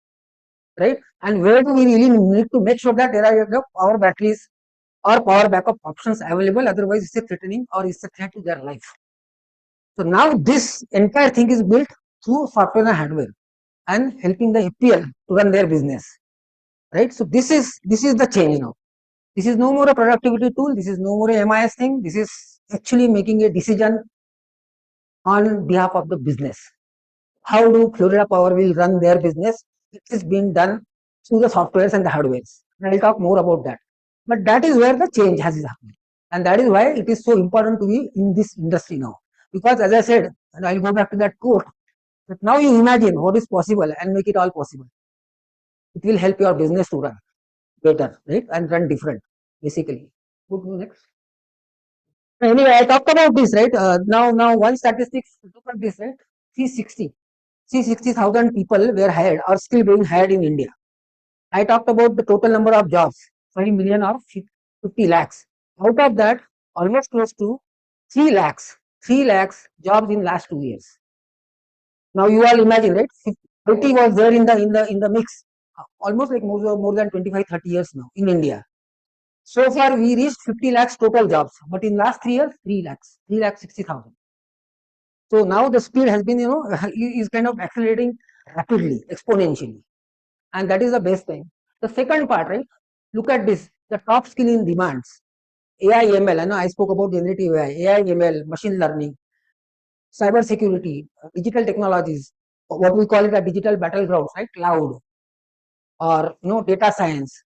right? And where do we really need to make sure that there are the power batteries or power backup options available, otherwise it's a threatening or it's a threat to their life. So now this entire thing is built through software and hardware and helping the FPL to run their business, right? So this is the change now. This is no more a productivity tool. This is no more a MIS thing. This is actually making a decision on behalf of the business. How do Florida Power will run their business? It is being done through the softwares and the hardwares. And I'll talk more about that. But that is where the change has happened. And that is why it is so important to be in this industry now. Because as I said, and I'll go back to that quote, that now you imagine what is possible and make it all possible. It will help your business to run better, right? And run different, basically. Go to next. Anyway, I talked about this, right? Now one statistics, look at this, right? 360,000 people were hired or still being hired in India. I talked about the total number of jobs, 5 million or 50 lakhs. Out of that, almost close to 3 lakhs, 3 lakhs jobs in last 2 years. Now you all imagine, right? IT was there in the mix, almost like more than 25-30 years now in India. So far we reached 50 lakhs total jobs, but in last 3 years, 3 lakhs 60,000. So now the speed has been, is kind of accelerating rapidly, exponentially. And that is the best thing. The second part, right? Look at this, the top skill in demands. AI, ML, I know I spoke about generative AI, ML, machine learning, cyber security, digital technologies, what we call it a digital battlegrounds, right? Cloud, or data science,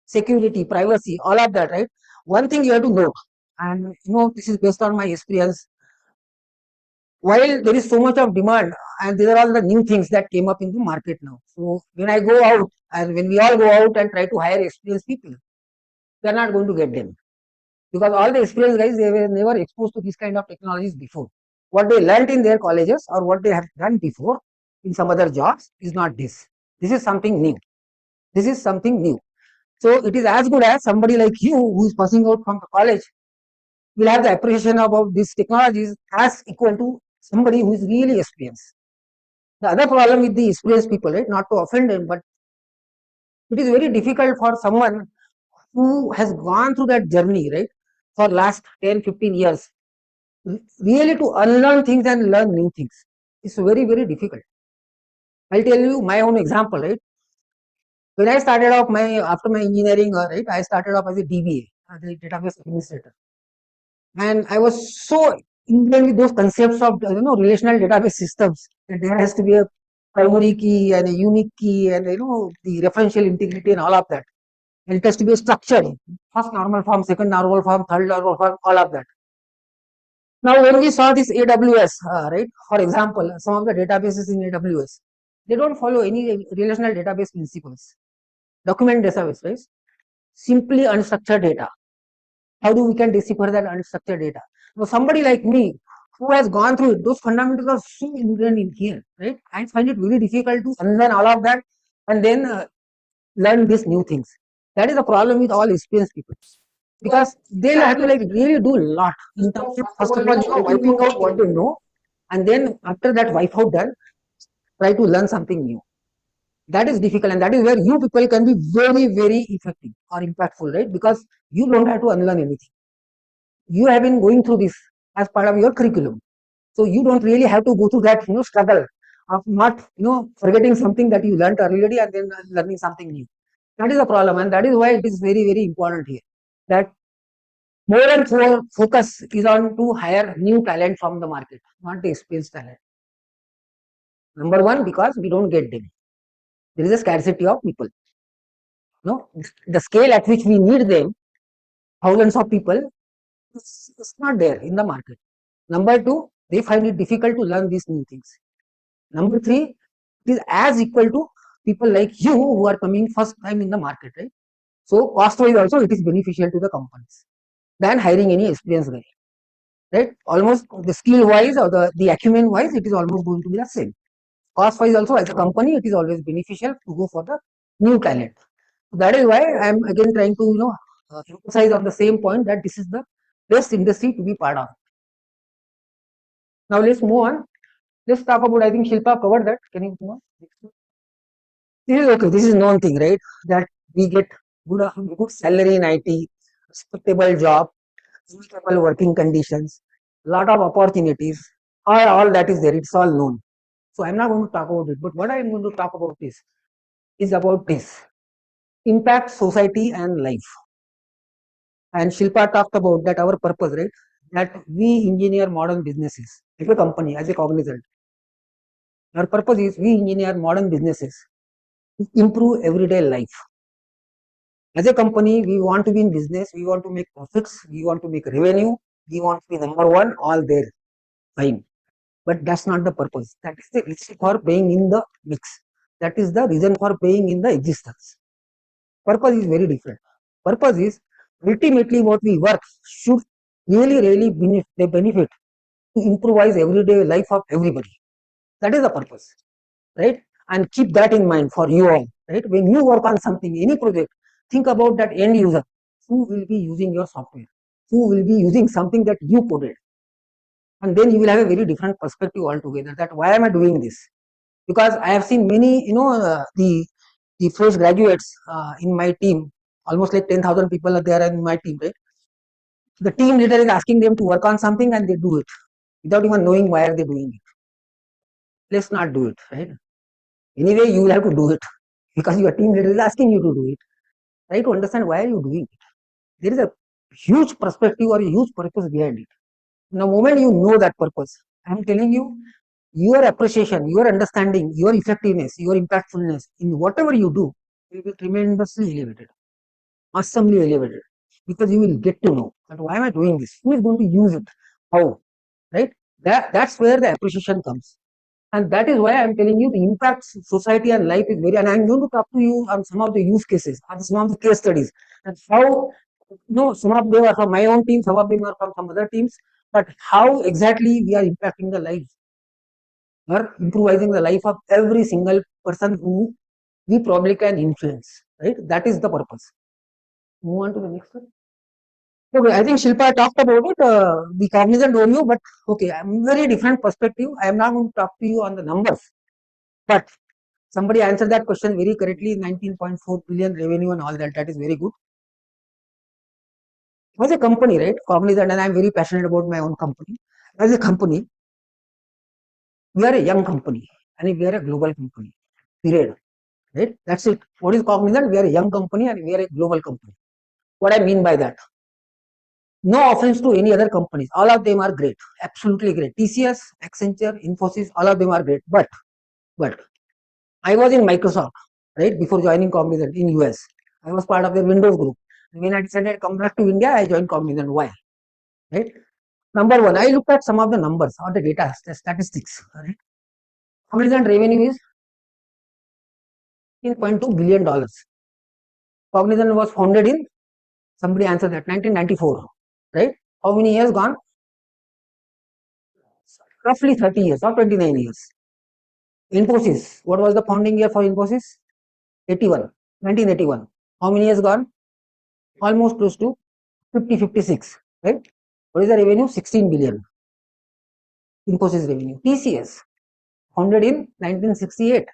security, privacy, all of that, right? One thing you have to know, and this is based on my experience, while there is so much of demand, and these are all the new things that came up in the market now. So when I go out, and when we all go out and try to hire experienced people, they are not going to get them, because all the experienced guys, they were never exposed to this kind of technologies before. What they learned in their colleges or what they have done before in some other jobs is not this. This is something new. This is something new. So it is as good as somebody like you who is passing out from the college will have the appreciation about these technologies as equal to somebody who is really experienced. The other problem with the experienced people, right, not to offend them, but it is very difficult for someone who has gone through that journey, right, for last 10-15 years, really to unlearn things and learn new things. It's very, very difficult. I'll tell you my own example, right. When I started off after my engineering, right, I started off as a DBA, as a database administrator. And I was so ingrained with those concepts of relational database systems, that there has to be a primary key and a unique key and the referential integrity and all of that. And it has to be structured. First normal form, second normal form, third normal form, all of that. Now when we saw this AWS, right, for example, some of the databases in AWS, they don't follow any relational database principles. Document database, right? Simply unstructured data. How do we can decipher that unstructured data? Now somebody like me who has gone through it, those fundamentals are so ingrained in here, right? I find it very difficult to unlearn all of that and then learn these new things. That is the problem with all experienced people, because they'll have to like really do a lot in terms of first of all wiping out what they know, and then after that wipe out done, try to learn something new. That is difficult, and that is where you people can be very, very effective or impactful, right? Because you don't have to unlearn anything. You have been going through this as part of your curriculum, so you don't really have to go through that struggle of not forgetting something that you learned already and then learning something new. That is the problem, and that is why it is very, very important here that more and more focus is on to hire new talent from the market, not the experienced talent. Number one, because we don't get them. There is a scarcity of people. No, the scale at which we need them, thousands of people, is not there in the market. Number two, they find it difficult to learn these new things. Number three, it is as equal to people like you who are coming first time in the market, right? So cost wise also it is beneficial to the companies than hiring any experienced guy, right? Almost the skill wise or the acumen wise, it is almost going to be the same. Cost wise also as a company, it is always beneficial to go for the new talent. That is why I am again trying to emphasize on the same point that this is the best industry to be part of. Now let's move on. Let's talk about, I think Shilpa covered that. Can you move on? This is okay. This is known thing, right? That we get good salary in IT, respectable job, suitable working conditions, lot of opportunities. All that is there. It's all known. So I'm not going to talk about it. But what I'm going to talk about is about this impact society and life. And Shilpa talked about that our purpose, right? That we engineer modern businesses as a company, as a cognizant. Our purpose is we engineer modern businesses to improve everyday life. As a company, we want to be in business, we want to make profits, we want to make revenue, we want to be number one, all there, fine. But that's not the purpose. That is the reason for being in the mix. That is the reason for being in the existence. Purpose is very different. Purpose is ultimately what we work should really benefit to improvise everyday life of everybody. That is the purpose, right? And keep that in mind for you all, right? When you work on something, any project, think about that end user who will be using your software, who will be using something that you coded. And then you will have a very different perspective altogether that why am I doing this? Because I have seen many, the fresh graduates in my team, almost like 10,000 people are there in my team, right? The team leader is asking them to work on something and they do it without even knowing why are they doing it. Let's not do it, right? Anyway, you will have to do it because your team leader is asking you to do it. Try to understand why are you doing it. There is a huge perspective or a huge purpose behind it. The moment you know that purpose, I am telling you, your appreciation, your understanding, your effectiveness, your impactfulness in whatever you do will be tremendously elevated, awesomely elevated, because you will get to know that why am I doing this? Who is going to use it? How? Right? That's where the appreciation comes. And that is why I'm telling you the impact society and life is very, and I'm going to talk to you on some of the use cases, on some of the case studies, and how, some of them are from my own team, some of them are from some other teams, but how exactly we are impacting the lives or improvising the life of every single person who we probably can influence, right? That is the purpose. Move on to the next one. Okay, I think Shilpa talked about it, the cognizant overview, but okay, I'm very different perspective. I am not going to talk to you on the numbers, but somebody answered that question very correctly, 19.4 billion revenue and all that. That is very good. As a company, right, Cognizant, and I'm very passionate about my own company. As a company, we are a young company and we are a global company. Period. Right? That's it. What is Cognizant? We are a young company and we are a global company. What I mean by that? No offense to any other companies. All of them are great. Absolutely great. TCS, Accenture, Infosys, all of them are great. But I was in Microsoft, right, before joining Cognizant in US. I was part of their Windows group. When I decided to come back to India, I joined Cognizant. Why? Right? Number one, I looked at some of the numbers or the data, the statistics. Right? Cognizant revenue is $15.2 billion. Cognizant was founded in, somebody answered that, 1994. Right? How many years gone? Roughly 30 years or 29 years. Infosys, what was the founding year for Infosys? 81, 1981. How many years gone? Almost close to 50, 56. Right? What is the revenue? 16 billion. Infosys revenue. TCS, founded in 1968.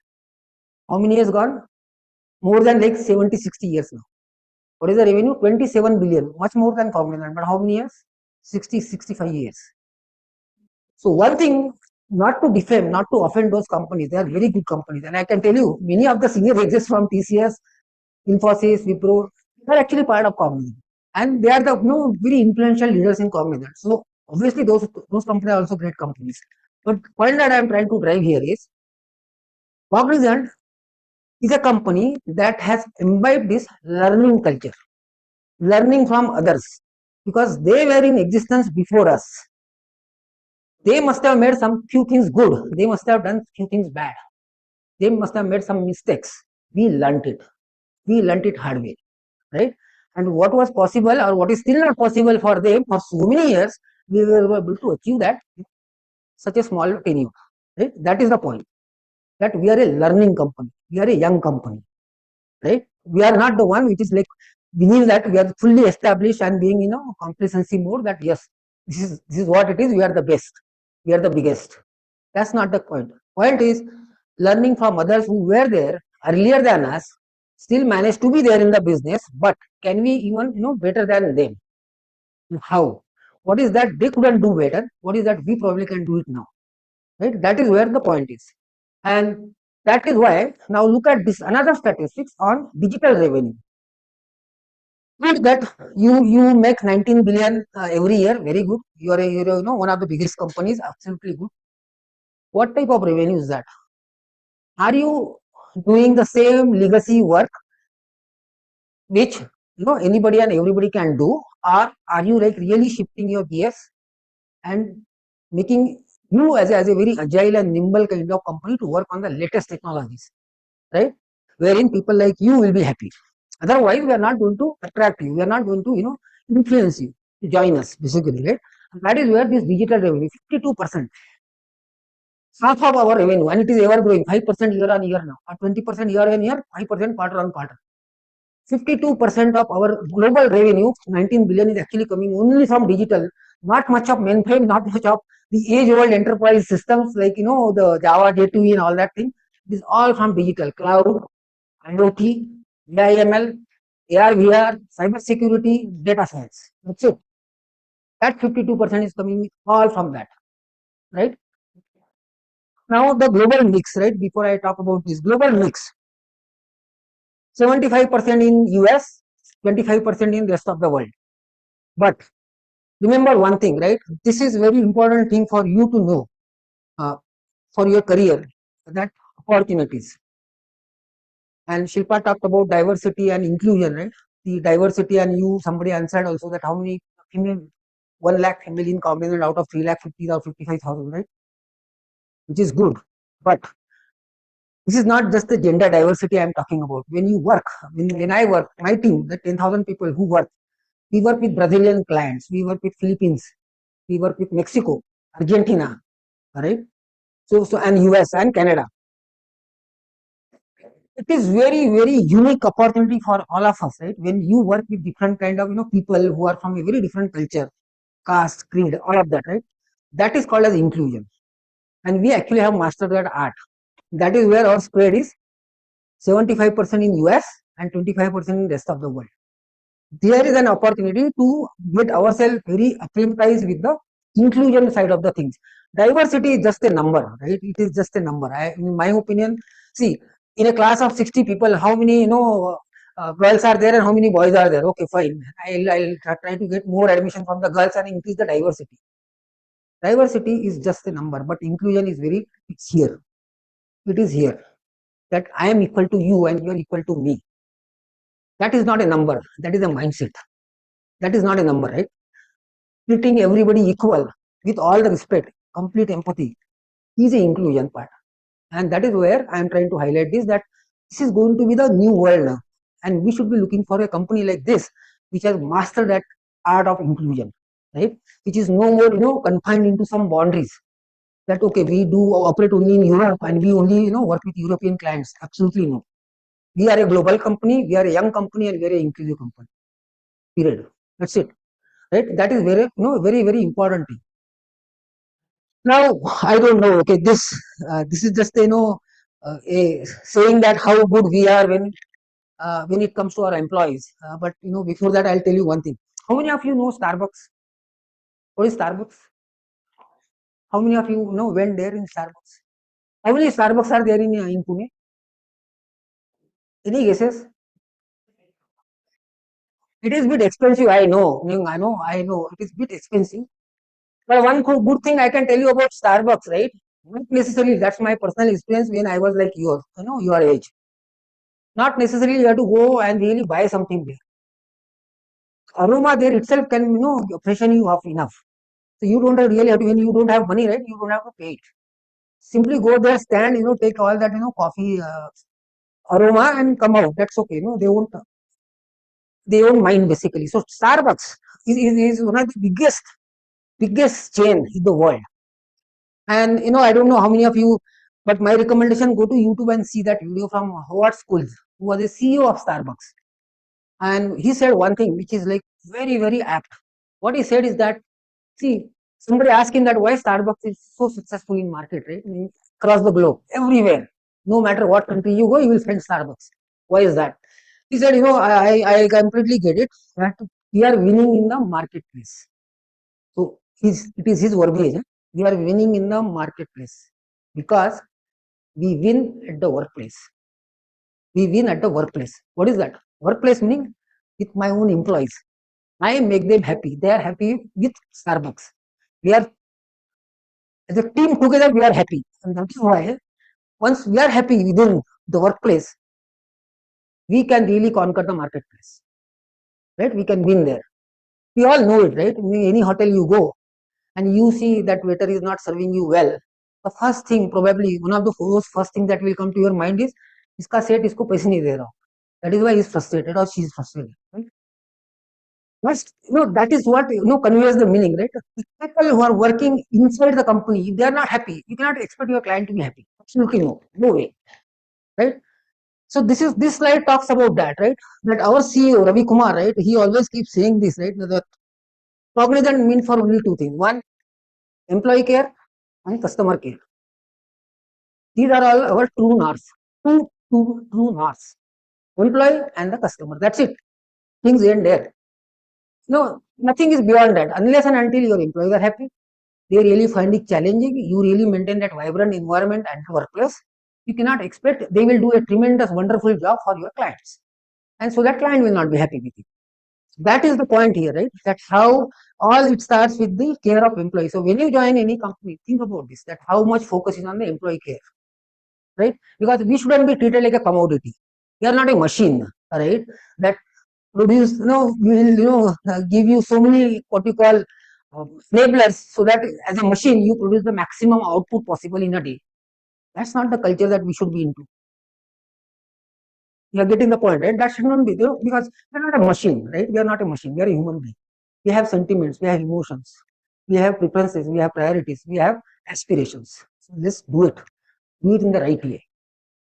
How many years gone? More than like 70, 60 years now. What is the revenue? 27 billion, much more than Cognizant. But how many years? 60, 65 years. So one thing, not to defame, not to offend those companies, they are very good companies. And I can tell you, many of the senior execs from TCS, Infosys, Wipro, they are actually part of Cognizant. and they are the very influential leaders in Cognizant. So obviously those companies are also great companies. But point that I am trying to drive here is Cognizant is a company that has imbibed this learning culture, learning from others, because they were in existence before us. They must have made some few things good. They must have done few things bad. They must have made some mistakes. We learnt it. We learnt it hard way, right? And what was possible or what is still not possible for them for so many years, we were able to achieve that in such a small tenure, right? That is the point. That we are a learning company. We are a young company, right? We are not the one which is like believe that we are fully established and being complacency mode that yes, this is what it is. We are the best. We are the biggest. That's not the point. Point is learning from others who were there earlier than us, still managed to be there in the business, but can we even better than them? How? What is that they couldn't do better? What is that we probably can do it now? Right? That is where the point is. And that is why now look at this another statistics on digital revenue. Good that you make 19 billion every year. Very good. You're one of the biggest companies. Absolutely good. What type of revenue is that? Are you doing the same legacy work which anybody and everybody can do, or are you like really shifting your gears and making you as a very agile and nimble kind of company to work on the latest technologies, right? Wherein people like you will be happy. Otherwise, we are not going to attract you. We are not going to influence you to join us basically, right? And that is where this digital revenue 52%, half of our revenue, and it is ever growing 5% year on year now, or 20% year on year, 5% quarter on quarter. 52% of our global revenue, 19 billion, is actually coming only from digital. Not much of mainframe, not much of the age-old enterprise systems like the Java J2E and all that thing. It is all from digital, cloud, IoT, AIML, AR, VR, cyber security, data science. That's it. That 52% is coming all from that, right? Now the global mix, right? Before I talk about this global mix, 75% in US, 25% in rest of the world. But remember one thing, right? This is very important thing for you to know for your career, that opportunities. And Shilpa talked about diversity and inclusion, right? The diversity, and somebody answered also that how many female, 1 lakh female in Cognizant out of 3 lakh 50 or 55,000, right? Which is good. But this is not just the gender diversity I'm talking about. When you work, when I work, my team, the 10,000 people who work, we work with Brazilian clients, we work with Philippines, we work with Mexico, Argentina, right? So and US and Canada. It is very unique opportunity for all of us, right? When you work with different kind of people who are from a very different culture, caste, creed, all of that, right? That is called as inclusion, and we actually have mastered that art. That is where our spread is 75% in US and 25% in rest of the world. There is an opportunity to get ourselves very acclimatized with the inclusion side of the things. Diversity is just a number, right? It is just a number. In my opinion, see, in a class of 60 people, how many girls are there and how many boys are there? Okay, fine. I'll try to get more admission from the girls and increase the diversity. Diversity is just a number, but inclusion is it's here. It is here that I am equal to you and you are equal to me. That is not a number. That is a mindset. That is not a number, right? Treating everybody equal with all the respect, complete empathy is the inclusion part. And that is where I am trying to highlight that this is going to be the new world now. And we should be looking for a company like this, which has mastered that art of inclusion, right? Which is no more, confined into some boundaries. That okay, we do operate only in Europe and we only, work with European clients. Absolutely no. We are a global company, we are a young company, and we are an inclusive company. Period. That's it. Right? That is very important thing. Now I don't know. Okay, this is just a saying that how good we are when it comes to our employees. But before that, I'll tell you one thing. How many of you know Starbucks? What is Starbucks? How many of you went there in Starbucks? How many Starbucks are there in Pune? Any guesses? It is a bit expensive, I know. I know. It is a bit expensive. But one good thing I can tell you about Starbucks, right? Not necessarily, that's my personal experience when I was like yours, your age. Not necessarily you have to go and really buy something there. Aroma there itself can, freshen you up enough. So you don't really have to, when you don't have money, right? You don't have to pay it. Simply go there, stand, take all that, coffee aroma and come out. That's okay. They won't mind basically. So Starbucks is one of the biggest chain in the world. And I don't know how many of you, but my recommendation, go to YouTube and see that video from Howard Schultz, who was the CEO of Starbucks. And he said one thing which is like very, very apt. What he said is that, see, somebody asked him that why Starbucks is so successful in market, right? I mean, across the globe, everywhere. No matter what country you go, you will find Starbucks. Why is that? He said, I completely get it, that we are winning in the marketplace. So it is his verbiage. We are winning in the marketplace because we win at the workplace. We win at the workplace. What is that? Workplace meaning with my own employees. I make them happy. They are happy with Starbucks. We are, as a team together, we are happy. And that is why once we are happy within the workplace, we can really conquer the marketplace. Right? We can win there. We all know it, right? In any hotel you go and you see that waiter is not serving you well, the first thing, probably one of the first thing that will come to your mind is, iska set isko paise nahi de raha. That is why he is frustrated or she is frustrated. Right? First, that is what conveys the meaning, right? The people who are working inside the company, they are not happy. You cannot expect your client to be happy. Absolutely no way, right? So this slide talks about that, right? That our CEO Ravi Kumar, right? He always keeps saying this, right? That Cognizant means for only two things: one, employee care, and customer care. These are all our true norths. True norths. Employee and the customer. That's it. Things end there. No, nothing is beyond that. Unless and until your employees are happy, they really find it challenging, you really maintain that vibrant environment at the workplace, you cannot expect they will do a tremendous, wonderful job for your clients. And so that client will not be happy with you. That is the point here, right? That's how all it starts with the care of employees. So when you join any company, think about this, that how much focus is on the employee care, right? Because we shouldn't be treated like a commodity. We are not a machine, right? That produce, will, give you so many what you call enablers so that as a machine you produce the maximum output possible in a day. That's not the culture that we should be into. You are getting the point, right? That should not be, because we are not a machine, right? We are not a machine. We are a human being. We have sentiments, we have emotions, we have preferences, we have priorities, we have aspirations. So let's do it in the right way,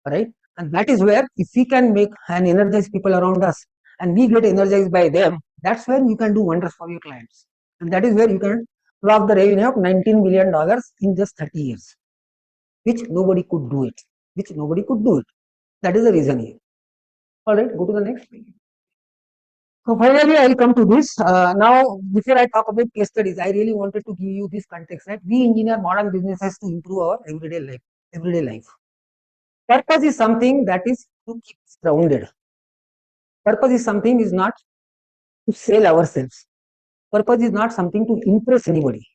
right? And that is where, if we can make and energize people around us and we get energized by them, that's where you can do wonders for your clients. And that is where you can clock the revenue of $19 billion in just 30 years, which nobody could do it. That is the reason here. All right, go to the next. So finally, I'll come to this. Now, before I talk about case studies, I really wanted to give you this context, right? We engineer modern businesses to improve our everyday life. Purpose is something that is to keep us grounded. Purpose is something is not to sell ourselves. Purpose is not something to impress anybody.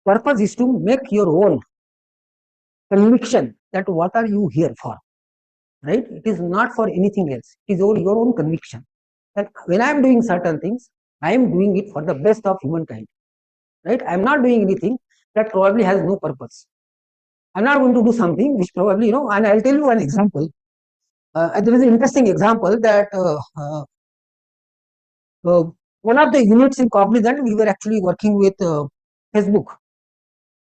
Purpose is to make your own conviction that what are you here for, right? It is not for anything else. It is your own conviction that when I am doing certain things, I am doing it for the best of humankind, right? I am not doing anything that probably has no purpose. I'm not going to do something which probably, and I'll tell you an example. There is an interesting example that one of the units in Cognizant, we were actually working with Facebook,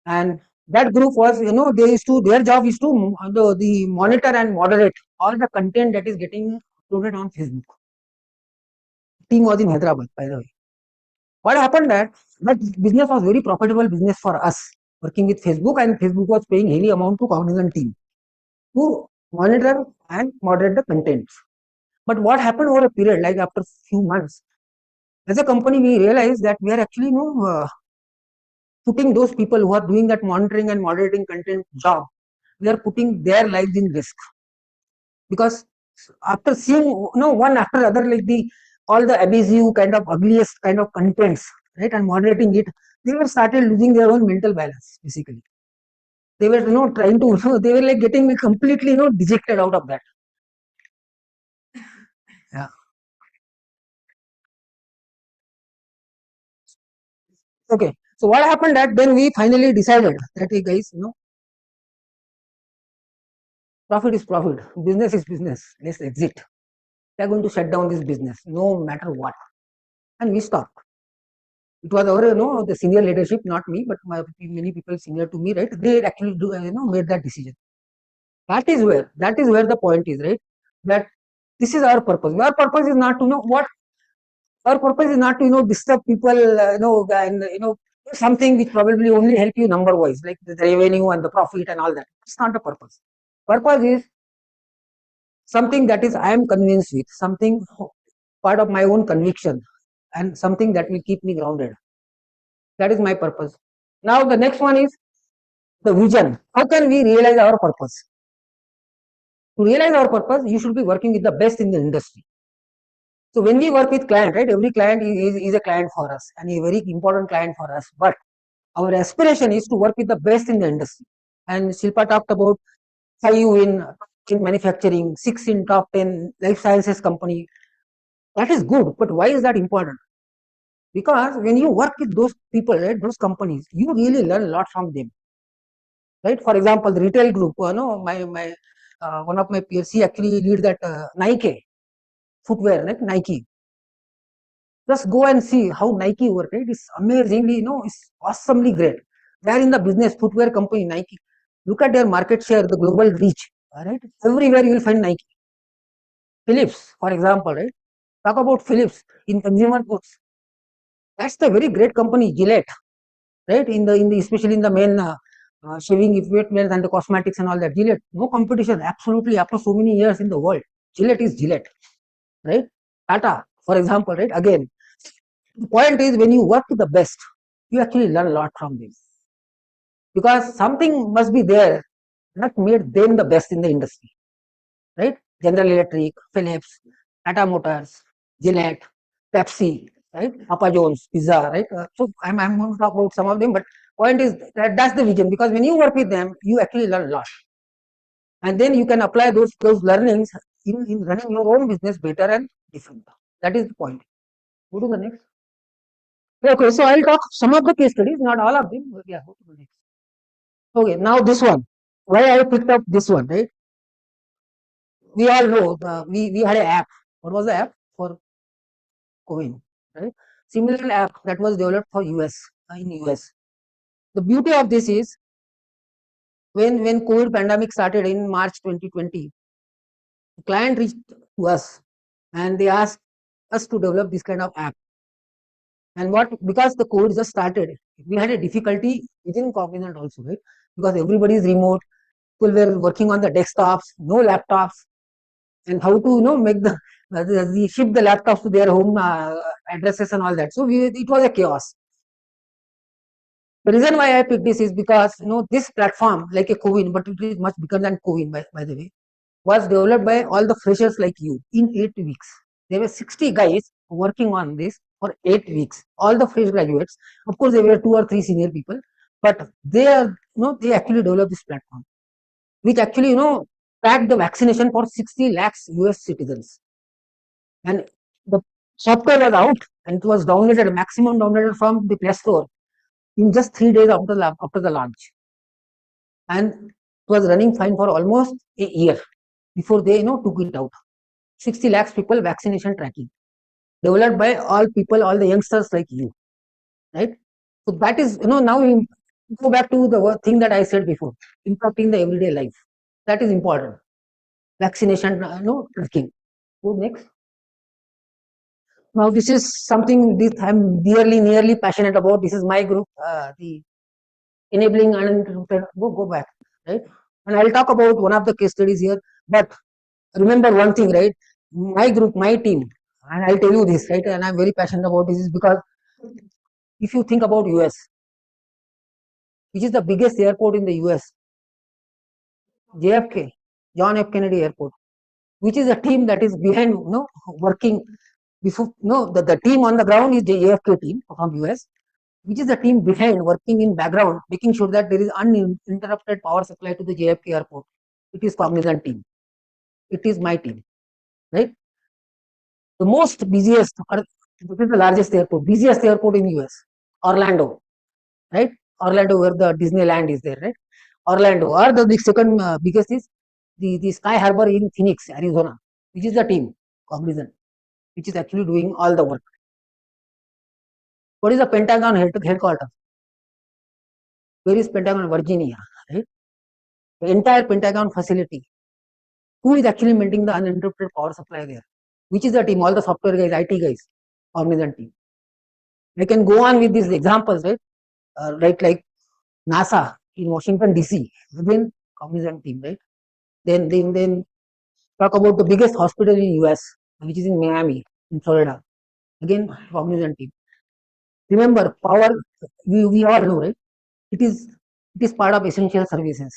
and that group was, their job is to the monitor and moderate all the content that is getting uploaded on Facebook. Team was in Hyderabad, by the way. What happened that business was very profitable business for us, working with Facebook, and Facebook was paying heavy amount to Cognizant team to monitor and moderate the contents. But what happened over a period, like after few months, as a company, we realized that we are actually putting those people who are doing that monitoring and moderating content job, we are putting their lives in risk. Because after seeing one after other, like the all the abusive kind of ugliest kind of contents, right, and moderating it, they were started losing their own mental balance. Basically, they were trying to they were like getting completely dejected out of that. Yeah. Okay. So what happened that then we finally decided that, hey guys, profit is profit, business is business. Let's exit. We are going to shut down this business no matter what, and we stopped. It was our the senior leadership, not me, but many people senior to me, right? They actually do made that decision. That is where the point is, right? That this is our purpose. Our purpose is not to know what our purpose is not to disturb people, and something which probably only help you number wise, like the revenue and the profit and all that. It's not the purpose. Purpose is something that is I am convinced with, something part of my own conviction, and something that will keep me grounded. That is my purpose. Now the next one is the vision. How can we realize our purpose? To realize our purpose, you should be working with the best in the industry. So when we work with client, right, every client is a client for us and a very important client for us. But our aspiration is to work with the best in the industry. And Shilpa talked about 5 in manufacturing, 6 in top 10 life sciences company. That is good, but why is that important? Because when you work with those people, right, those companies, you really learn a lot from them. Right? For example, the retail group, my one of my peers, he actually lead that Nike footwear, like Nike. Just go and see how Nike work, right? It's amazingly, it's awesomely great. They are in the business footwear company, Nike. Look at their market share, the global reach, all right? Everywhere you will find Nike. Philips, for example, right? Talk about Philips in consumer goods. That's the very great company, Gillette, right? In the especially in the main shaving equipment and the cosmetics and all that. Gillette, no competition, absolutely. After so many years in the world, Gillette is Gillette, right? Tata, for example, right? Again, the point is when you work with the best, you actually learn a lot from them because something must be there that made them the best in the industry, right? General Electric, Philips, Tata Motors, Gillette, Pepsi, right? Papa John's, Pizza, right? So I'm going to talk about some of them, but point is that that's the vision because when you work with them, you actually learn a lot, and then you can apply those learnings in running your own business better and different. That is the point. Go to the next. Okay, so I'll talk some of the case studies, not all of them. But yeah, go to the next. Okay, now this one. Why I picked up this one, right? We all know we had an app. What was the app for COVID, right? Similar app that was developed for US in US. The beauty of this is when COVID pandemic started in March 2020, the client reached to us and they asked us to develop this kind of app. And what because the COVID just started, we had a difficulty within Cognizant also, right? Because everybody is remote, people were working on the desktops, no laptops, and how to make the ship the laptops to their home addresses and all that. So it was a chaos. The reason why I picked this is because this platform, like a Covin, but it is much bigger than Covin, by the way, was developed by all the freshers like you in 8 weeks. There were 60 guys working on this for 8 weeks. All the fresh graduates. Of course, there were 2 or 3 senior people, but they actually developed this platform, which actually tracked the vaccination for 60 lakhs US citizens. And the software was out and it was downloaded, maximum downloaded from the Play Store in just 3 days after the launch. And it was running fine for almost a year before they took it out. 60 lakhs people vaccination tracking, developed by all people, all the youngsters like you, right? So that is, now we go back to the thing that I said before, impacting the everyday life. That is important. Vaccination, tracking. Go next. Now this is something this I'm nearly passionate about. This is my group, the enabling uninterrupted. Go back, right? And I'll talk about one of the case studies here. But remember one thing, right? My group, my team, and I'll tell you this, right? And I'm very passionate about this is because if you think about US, which is the biggest airport in the US, JFK, John F. Kennedy Airport, which is a team that is behind, working Before, no, the team on the ground is the AFK team from US, which is the team behind working in background, making sure that there is uninterrupted power supply to the JFK airport. It is Cognizant team. It is my team, right? The most busiest, this is the largest airport, busiest airport in US, Orlando, right? Orlando, where the Disneyland is there, right? Orlando, or the second biggest is the Sky Harbor in Phoenix, Arizona, which is the team, Cognizant, which is actually doing all the work. What is the Pentagon headquarters? Where is Pentagon? Virginia, right? The entire Pentagon facility. Who is actually maintaining the uninterrupted power supply there? Which is the team? All the software guys, IT guys, Cognizant team. I can go on with these examples, right? Right, like NASA in Washington DC, again Cognizant team, right? Then talk about the biggest hospital in US, which is in Miami, in Florida. Again, Cognizant team. Remember, power, we all know, right? It is part of essential services.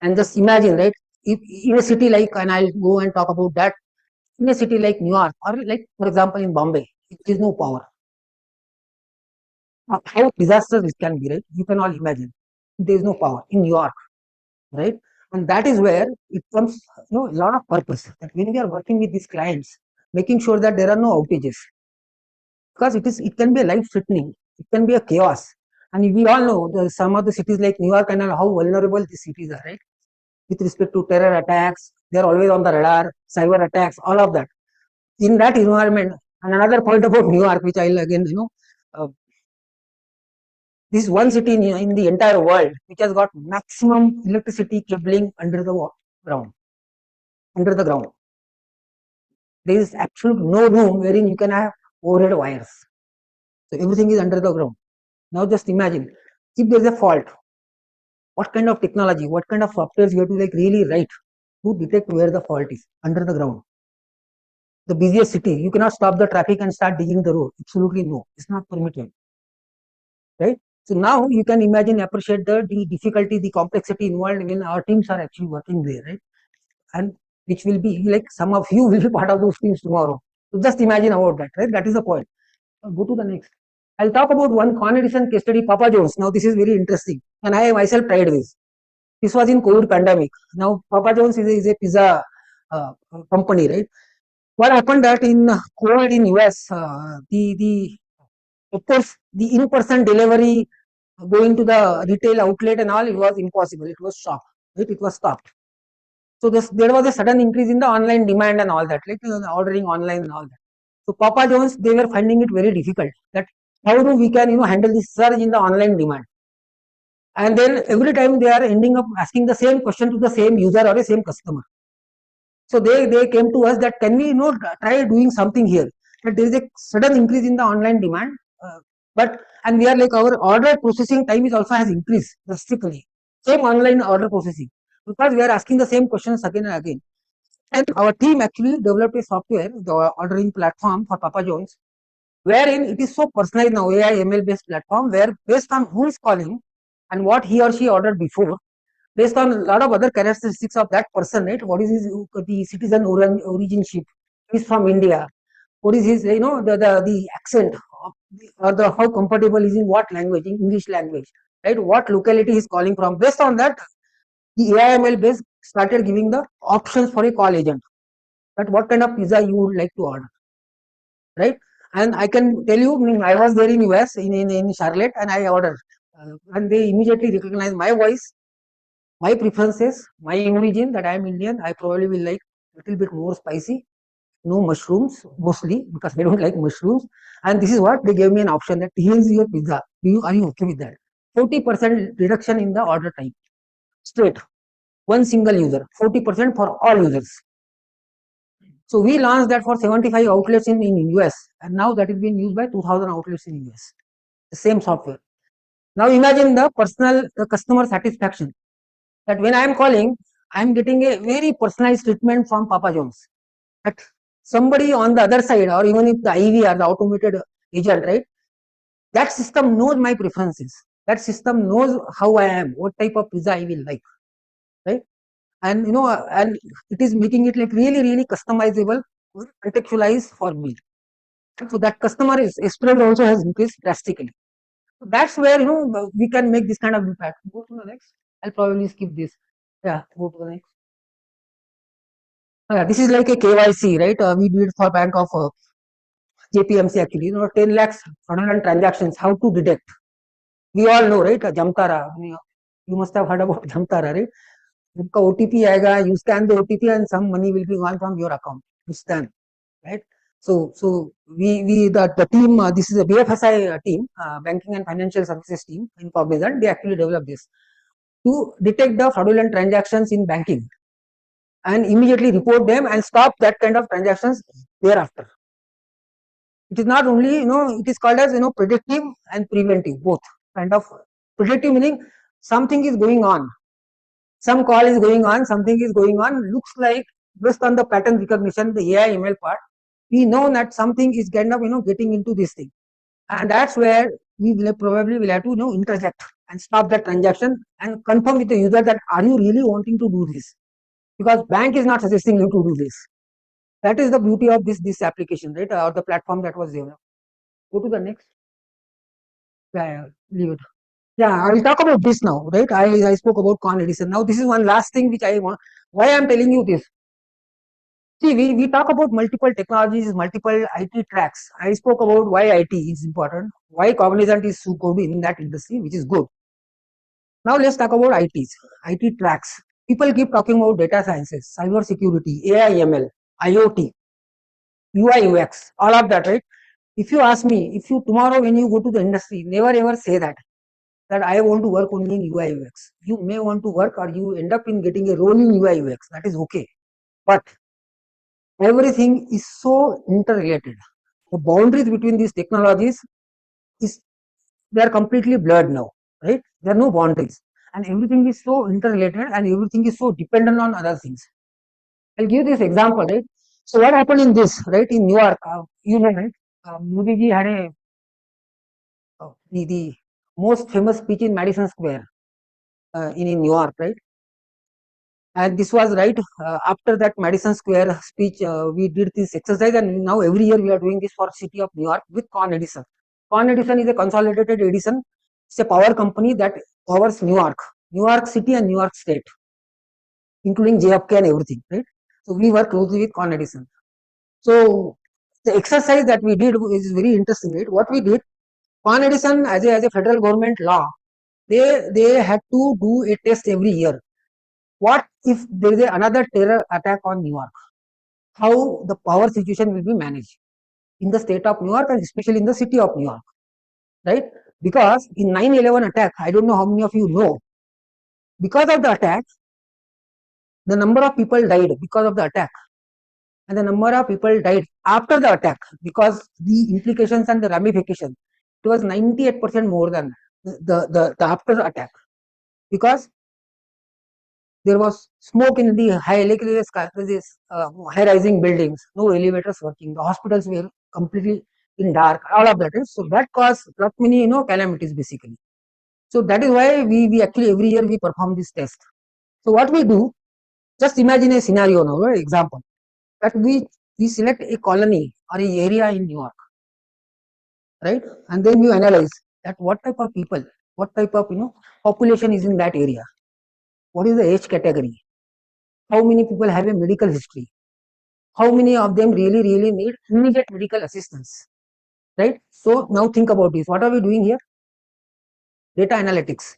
And just imagine, right? If in a city like, and I'll go and talk about that, in a city like New York, or like, for example, in Bombay, there is no power. How disastrous it can be, right? You can all imagine. There is no power in New York, right? And that is where it comes, a lot of purpose. That when we are working with these clients, making sure that there are no outages, because it can be a life threatening, it can be a chaos. And we all know some of the cities like New York and all, how vulnerable these cities are, right? With respect to terror attacks, they're always on the radar, cyber attacks, all of that. In that environment, and another point about New York, which I'll again, this is one city in the entire world which has got maximum electricity cabling under the ground. Under the ground, there is absolutely no room wherein you can have overhead wires. So everything is under the ground. Now just imagine, if there is a fault, what kind of technology, what kind of softwares you have to really write to detect where the fault is under the ground. The busiest city, you cannot stop the traffic and start digging the road. Absolutely no, it's not permitted, right? So now you can imagine, appreciate the difficulty, the complexity involved when our teams are actually working there, right? And which will be like some of you will be part of those teams tomorrow. So just imagine about that, right? That is the point. Go to the next. I'll talk about one Con Edison case study, Papa John's. Now this is very interesting, and I myself tried this. This was in COVID pandemic. Now Papa John's is a pizza company, right? What happened that in COVID in US, the of course the in-person delivery going to the retail outlet and all, it was impossible. It was stopped. Right? It was stopped. So there was a sudden increase in the online demand and all that, like ordering online and all that. So Papa John's, they were finding it very difficult that how do we can handle this surge in the online demand. And then every time they are ending up asking the same question to the same user or a same customer. So they came to us that can we try doing something here. That there is a sudden increase in the online demand, and we are like our order processing time is also has increased drastically. Same online order processing, because we are asking the same questions again and again. And our team actually developed a software, the ordering platform for Papa John's, wherein it is so personalized now, AI ML based platform, where based on who is calling and what he or she ordered before, based on a lot of other characteristics of that person, right? What is his the citizen originship? He's from India. What is his the accent, or the how comfortable is in what language, in English language, right? What locality he's calling from? Based on that, the AIML base started giving the options for a call agent, that what kind of pizza you would like to order, right? And I can tell you, I was there in US in Charlotte, and I ordered, and they immediately recognized my voice, my preferences, my origin, that I am Indian. I probably will like a little bit more spicy, no mushrooms mostly, because I don't like mushrooms. And this is what they gave me an option, that here is your pizza. Are you okay with that? 40% reduction in the order time, straight, one single user, 40% for all users. So we launched that for 75 outlets in US, and now that is being used by 2000 outlets in US. The same software. Now imagine the customer satisfaction, that when I am calling, I am getting a very personalized treatment from Papa John's. That somebody on the other side, or even if the IVR, the automated agent, right? That system knows my preferences. That system knows how I am, what type of pizza I will like, right? And and it is making it like really, really customizable. contextualize for me. So that customer is experience also has increased drastically. So that's where we can make this kind of impact. Go to the next. I'll probably skip this. Yeah, go to the next. This is like a KYC, right? We did for Bank of JPMC actually. 10 lakhs fraudulent transactions. How to detect? We all know, right? Jamtara. You must have heard about Jamtara, right? उनका OTP आएगा, you scan the OTP and some money will be gone from your account. You scan, right? So we the team, this is a BFSI team, banking and financial services team in COGNIZANT. They actually developed this to detect the fraudulent transactions in banking and immediately report them and stop that kind of transactions thereafter. It is not only, it is called as, predictive and preventive, both kind of. Predictive meaning something is going on, some call is going on, something is going on, looks like based on the pattern recognition, the AI ML part, we know that something is kind of, getting into this thing. And that's where we will probably will have to, interject and stop that transaction and confirm with the user that are you really wanting to do this? Because bank is not suggesting you to do this. That is the beauty of this application, right? Or the platform that was developed. Go to the next. Yeah, leave it. Yeah, I will talk about this now, right? I spoke about Con Edison. Now, this is one last thing which I want. Why I am telling you this? See, we talk about multiple technologies, multiple IT tracks. I spoke about why IT is important, why Cognizant is so good in that industry, which is good. Now, let's talk about ITs, IT tracks. People keep talking about data sciences, cyber security, AI, ML, IoT, UI, UX, all of that, right? If you ask me, if you tomorrow when you go to the industry, never ever say that I want to work only in UI UX. You may want to work or you end up in getting a role in UI UX. That is okay. But everything is so interrelated. The boundaries between these technologies is they are completely blurred now, right? There are no boundaries. And everything is so interrelated and everything is so dependent on other things. I'll give this example, right? So what happened in this, right? In New York, right? Modi ji had the most famous speech in Madison Square in New York, right? And this was right after that Madison Square speech. We did this exercise, and now every year we are doing this for city of New York with Con Edison. Con Edison is a consolidated Edison. It's a power company that powers New York City and New York State, including JFK and everything, right? So we work closely with Con Edison. So the exercise that we did is very interesting, right? What we did, Con Edison as a federal government law, they had to do a test every year. What if there is another terror attack on New York? How the power situation will be managed in the state of New York and especially in the city of New York, right? Because in 9/11 attack, I don't know how many of you know, because of the attack, the number of people died because of the attack, and the number of people died after the attack because the implications and the ramifications. It was 98% more than the after the attack, because there was smoke in the high rising buildings, no elevators working, the hospitals were completely in dark, all of that. So that caused lot many calamities basically. So that is why we actually every year we perform this test. So what we do, just imagine a scenario now, right? Example that we select a colony or a area in New York, right? And then you analyze that what type of people, what type of population is in that area, what is the age category, how many people have a medical history, how many of them really need immediate medical assistance, right? So now think about this. What are we doing here? Data analytics.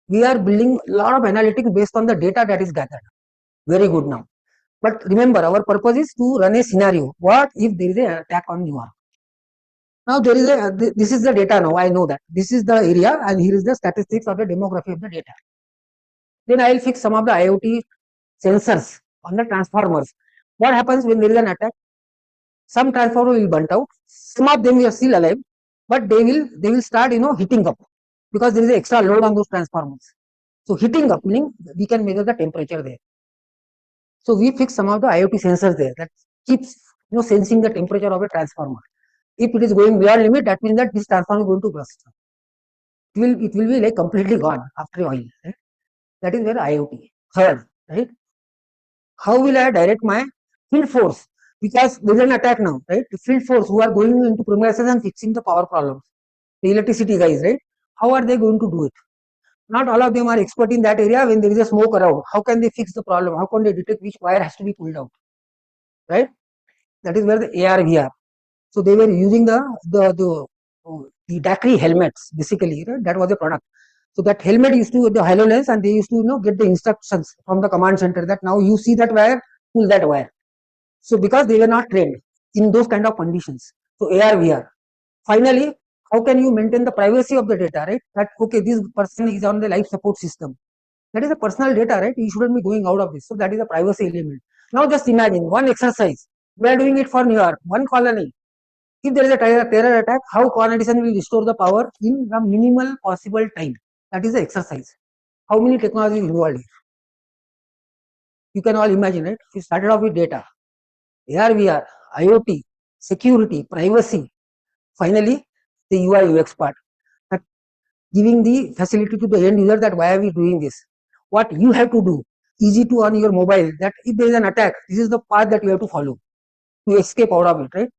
We are building a lot of analytics based on the data that is gathered. Very good now. But remember, our purpose is to run a scenario. What if there is an attack on New York? Now there is this is the data now. I know that this is the area and here is the statistics or the demography of the data. Then I will fix some of the IoT sensors on the transformers. What happens when there is an attack? Some transformer will burnt out. Some of them are still alive, but they will start heating up because there is an extra load on those transformers. So heating up meaning we can measure the temperature there. So we fix some of the IoT sensors there that keeps sensing the temperature of a transformer. If it is going beyond limit, that means that this transformer is going to burst. It will be like completely gone after a while. Right? That is where IoT. Third, right? How will I direct my field force? because there's an attack now, right? The field force who are going into premises and fixing the power problems, the electricity guys, right? How are they going to do it? Not all of them are expert in that area. When there is a smoke around, how can they fix the problem? How can they detect which wire has to be pulled out, right? That is where the AR VR. So they were using the DACRI helmets basically, right? That was a product. So that helmet used to the HoloLens, and they used to get the instructions from the command center that now you see that wire, pull that wire. So because they were not trained in those kind of conditions, so AR VR. Finally, how can you maintain the privacy of the data, right? That okay, this person is on the life support system. That is a personal data, right? You shouldn't be going out of this. So that is a privacy element. Now just imagine one exercise. We are doing it for New York, one colony. If there is a terror attack, how Con Edison will restore the power in the minimal possible time? That is the exercise. How many technologies involved here? You can all imagine, right? We started off with data, AR, VR, IoT, security, privacy. Finally, the UI UX part, that giving the facility to the end user that why are we doing this? What you have to do, easy to on your mobile, that if there is an attack, this is the path that you have to follow to escape out of it, right?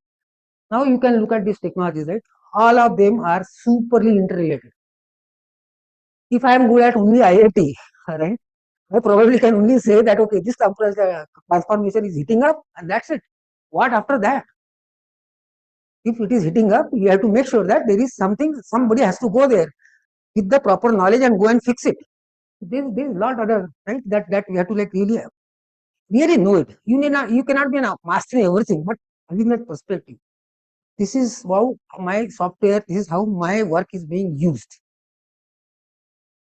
Now you can look at these technologies, right? All of them are superly interrelated. If I am good at only IoT, right, I probably can only say that okay, this transformation is heating up, and that's it. What after that? If it is heating up, you have to make sure that there is something, somebody has to go there with the proper knowledge and go and fix it. There's a lot other, right, that we have to like really know it. You cannot be a master in everything, but having that perspective. This is how my software, this is how my work is being used.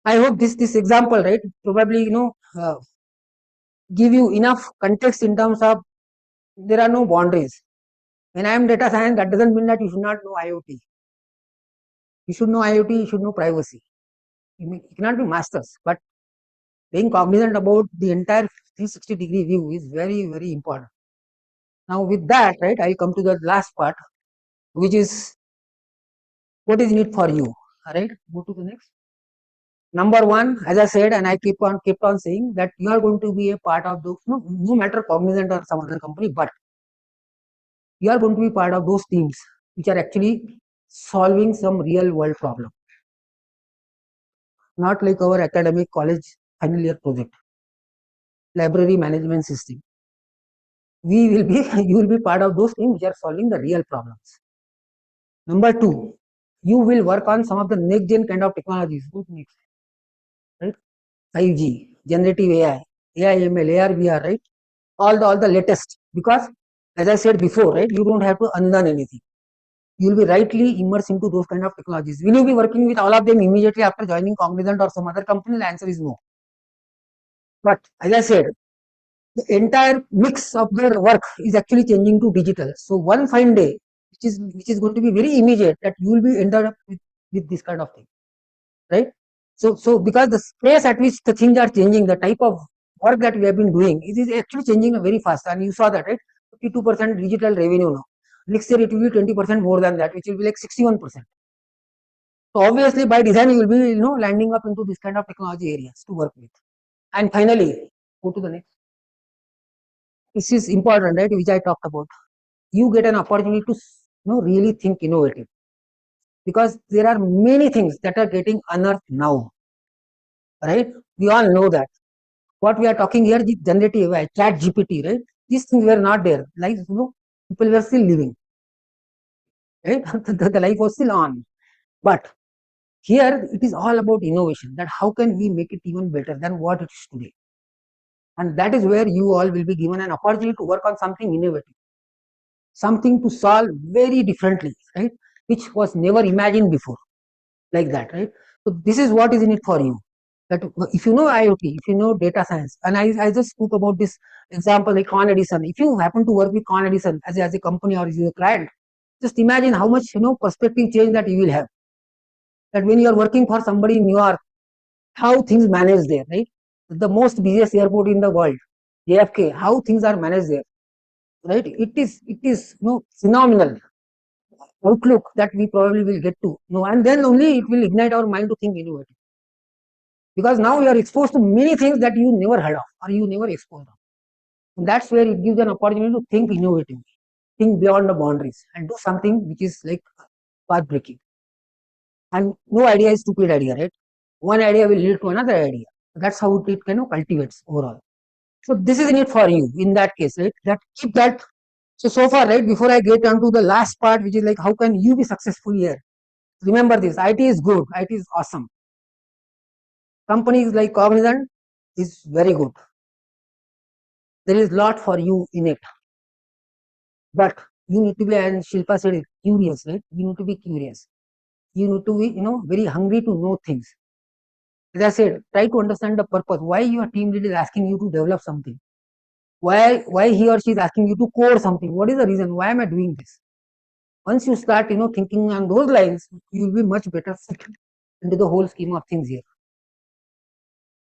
I hope this example, right, probably give you enough context in terms of there are no boundaries. When I am data science, that doesn't mean that you should not know IoT. You should know IoT, you should know privacy. You cannot be masters, but being cognizant about the entire 360-degree view is very, very important. Now with that, right, I come to the last part, which is what is in it for you. All right, go to the next. Number one, as I said, and I kept on saying that you are going to be a part of those, no matter Cognizant or some other company, but you are going to be part of those teams which are actually solving some real world problem. Not like our academic college final year project, library management system. You will be part of those teams which are solving the real problems. Number two, you will work on some of the next gen kind of technologies. Good next, right? 5G, generative AI, ML, AR, VR, right? All the latest, because as I said before, right, you don't have to unlearn anything. You will be rightly immersed into those kind of technologies. Will you be working with all of them immediately after joining Cognizant or some other company? The answer is no. But as I said, the entire mix of their work is actually changing to digital. So one fine day, which is going to be very immediate, that you will be ended up with this kind of thing, right? So because the space at which the things are changing, the type of work that we have been doing, it is actually changing very fast, and you saw that, right? 52% digital revenue now. Next year it will be 20% more than that, which will be like 61%. So obviously by design you will be landing up into this kind of technology areas to work with. And finally, go to the next. This is important, right? Which I talked about. You get an opportunity to really think innovative, because there are many things that are getting unearthed now, right? We all know that. What we are talking here is generative AI, chat GPT, right? These things were not there. Like, people were still living, right? The life was still on. But here it is all about innovation, that how can we make it even better than what it is today. And that is where you all will be given an opportunity to work on something innovative, something to solve very differently, right? Which was never imagined before, like that, right? So this is what is in it for you. That if you know IoT, if you know data science, and I just spoke about this example like Con Edison. If you happen to work with Con Edison as a company or as a client, just imagine how much perspective change that you will have. That when you are working for somebody in New York, how things managed there, right? The most busiest airport in the world, JFK, how things are managed there, right? It is phenomenal outlook that we probably will get to know, and then only it will ignite our mind to think innovative. Because now you are exposed to many things that you never heard of or you never exposed of. That's where it gives an opportunity to think innovatively, think beyond the boundaries, and do something which is like path breaking. And no idea is stupid idea, right? One idea will lead to another idea. That's how it kind of cultivates overall. So this is in it for you in that case, right? That keep that. So far, right, before I get on to the last part, which is like how can you be successful here? Remember this, IT is good, IT is awesome. Companies like Cognizant is very good. There is lot for you in it. But you need to be, and Shilpa said it, curious, right? You need to be curious. You need to be, very hungry to know things. As I said, try to understand the purpose. Why your team lead is asking you to develop something? Why he or she is asking you to code something? What is the reason? Why am I doing this? Once you start, thinking on those lines, you will be much better fit into the whole scheme of things here.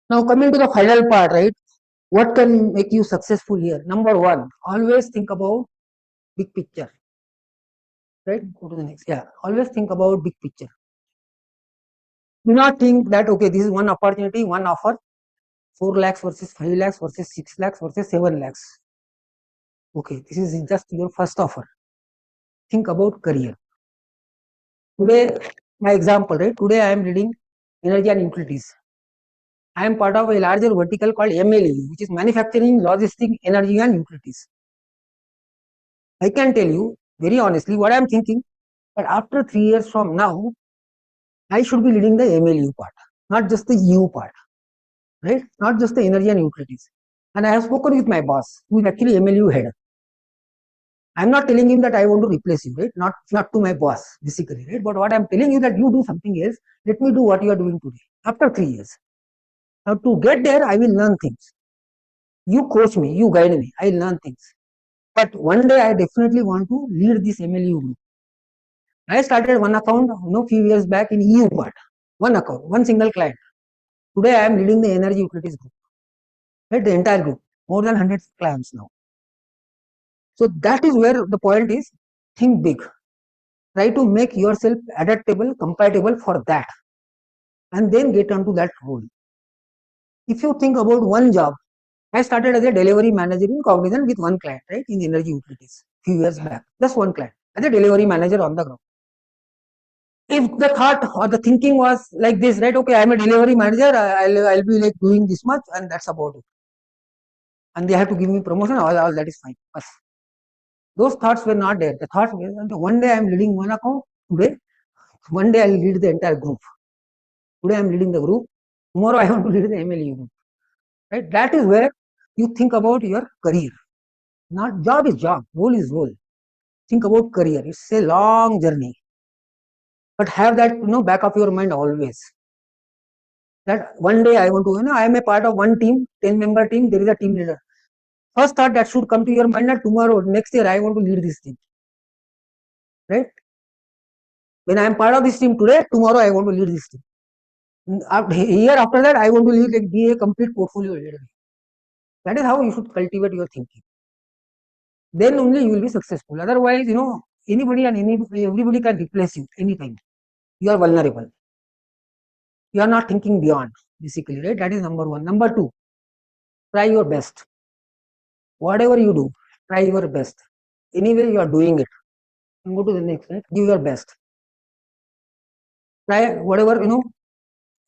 Now coming to the final part, right? What can make you successful here? Number one, always think about big picture. Right? Go to the next. Yeah, always think about big picture. Do not think that okay, this is one opportunity, one offer, 4 lakhs versus 5 lakhs versus 6 lakhs versus 7 lakhs. Okay, this is just your first offer. Think about career. Today, my example, right? Today I am reading energy and utilities. I am part of a larger vertical called MLE, which is manufacturing, logistics, energy and utilities. I can tell you very honestly what I am thinking, but after 3 years from now, I should be leading the MLU part, not just the EU part, right? Not just the energy and utilities. And I have spoken with my boss, who is actually MLU head. I'm not telling him that I want to replace you, right? Not to my boss, basically, right? But what I'm telling you that you do something else, let me do what you are doing today, after 3 years. Now to get there, I will learn things. You coach me, you guide me, I learn things. But one day I definitely want to lead this MLU group. I started one account, few years back in EU part. One account, one single client. Today I am leading the energy utilities group, right? The entire group, more than 100 clients now. So that is where the point is, think big. Try to make yourself adaptable, compatible for that, and then get onto that role. If you think about one job, I started as a delivery manager in Cognizant with one client, right, in energy utilities, few years back. Just one client, as a delivery manager on the ground. If the thought or the thinking was like this, right, okay, I'm a delivery manager, I'll be like doing this much, and that's about it. And they have to give me promotion, all that is fine. But those thoughts were not there. The thought was, one day I'm leading one account, today, one day I'll lead the entire group. Today I'm leading the group, tomorrow I want to lead the MLE group. Right? That is where you think about your career. Not job is job, role is role. Think about career. It's a long journey. But have that, back of your mind always. That one day I want to, I am a part of one team, 10-member team, there is a team leader. First thought that should come to your mind that tomorrow, next year, I want to lead this team. Right? When I am part of this team today, tomorrow I want to lead this team. Year after that, I want to lead, like, be a complete portfolio leader. That is how you should cultivate your thinking. Then only you will be successful. Otherwise, anybody and everybody can replace you anytime. You are vulnerable. You are not thinking beyond, basically, right? That is number one. Number two, try your best. Whatever you do, try your best. Anyway, you are doing it. Go to the next, right? Give your best. Try whatever,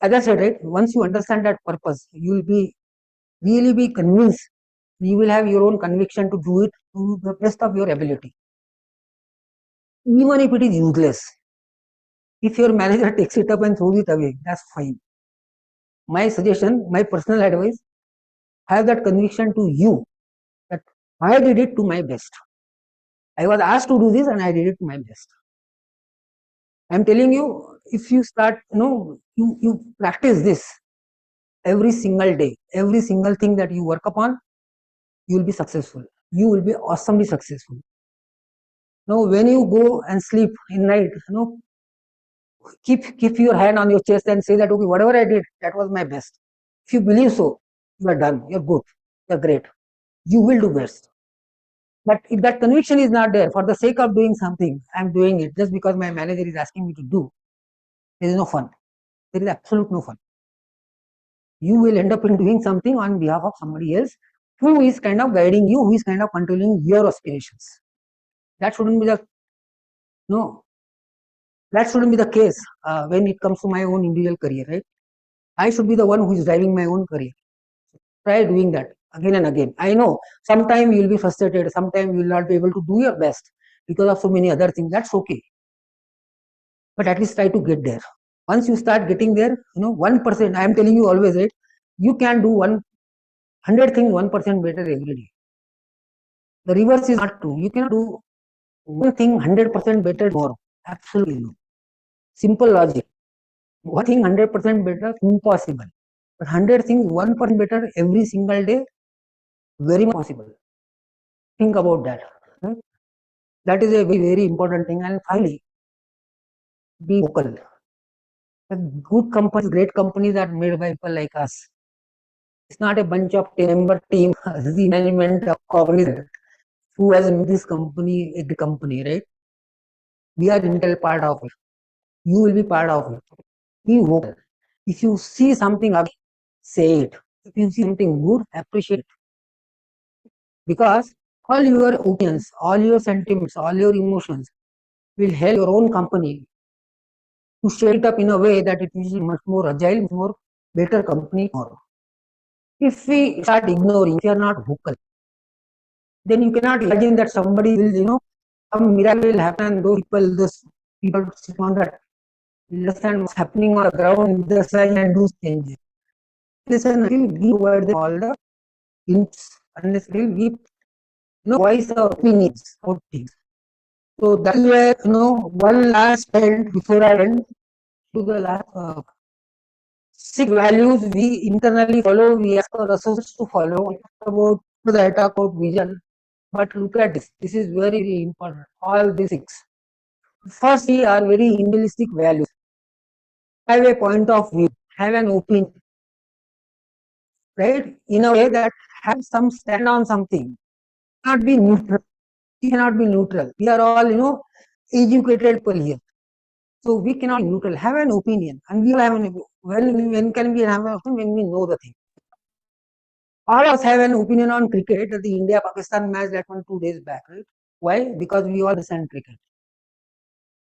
as I said, right? Once you understand that purpose, you will be really be convinced. You will have your own conviction to do it to the best of your ability. Even if it is useless, if your manager takes it up and throws it away, that's fine. My suggestion, my personal advice, have that conviction to you that I did it to my best. I was asked to do this and I did it to my best. I'm telling you, if you start, you practice this every single day, every single thing that you work upon, you will be successful. You will be awesomely successful. Now, when you go and sleep in night, keep your hand on your chest and say that, okay, whatever I did, that was my best. If you believe so, you are done. You're good. You're great. You will do best. But if that conviction is not there, for the sake of doing something, I'm doing it just because my manager is asking me to do, there is no fun. There is absolute no fun. You will end up in doing something on behalf of somebody else, who is kind of guiding you, who is kind of controlling your aspirations. That shouldn't be the that shouldn't be the case when it comes to my own individual career, right? I should be the one who is driving my own career. Try doing that again and again. I know sometimes you will be frustrated, sometimes you will not be able to do your best because of so many other things. That's okay. But at least try to get there. Once you start getting there, 1%, I am telling you always, right? You can do 100 things 1% better every day. The reverse is not true. You cannot do one thing 100% better tomorrow. Absolutely no. Simple logic. One thing 100% better, impossible. But 100 things 1% better every single day, very much possible. Think about that. Right? That is a very, very important thing. And finally, be vocal. The good companies, great companies are made by people like us. It's not a bunch of 10-member team, the management of Cognizant, who has made this company a good company, right? We are integral part of it. You will be part of it. Be vocal. If you see something ugly, say it. If you see something good, appreciate it. Because all your opinions, all your sentiments, all your emotions will help your own company to shape it up in a way that it is much more agile, much more better company tomorrow. If we start ignoring, if you are not vocal, then you cannot imagine that somebody will, some miracle will happen. Those people sit on that, understand what's happening on the ground, the sign and do changes. Listen, we provide them all the hints, unnecessarily we voice our opinions about things. So that is where one last point before I end to the last 6 values we internally follow, we ask our associates to follow. About the attack about vision. But look at this. This is very, very important. All these 6. First, we are very individualistic values. Have a point of view, have an opinion, right? In a way that have some stand on something. Not be neutral. We cannot be neutral. We are all, educated people here. So we cannot be neutral. Have an opinion. And we will have an when can we have an opinion? When we know the thing. All of us have an opinion on cricket, the India-Pakistan match that went 2 days back, right? Why? Because we all understand cricket.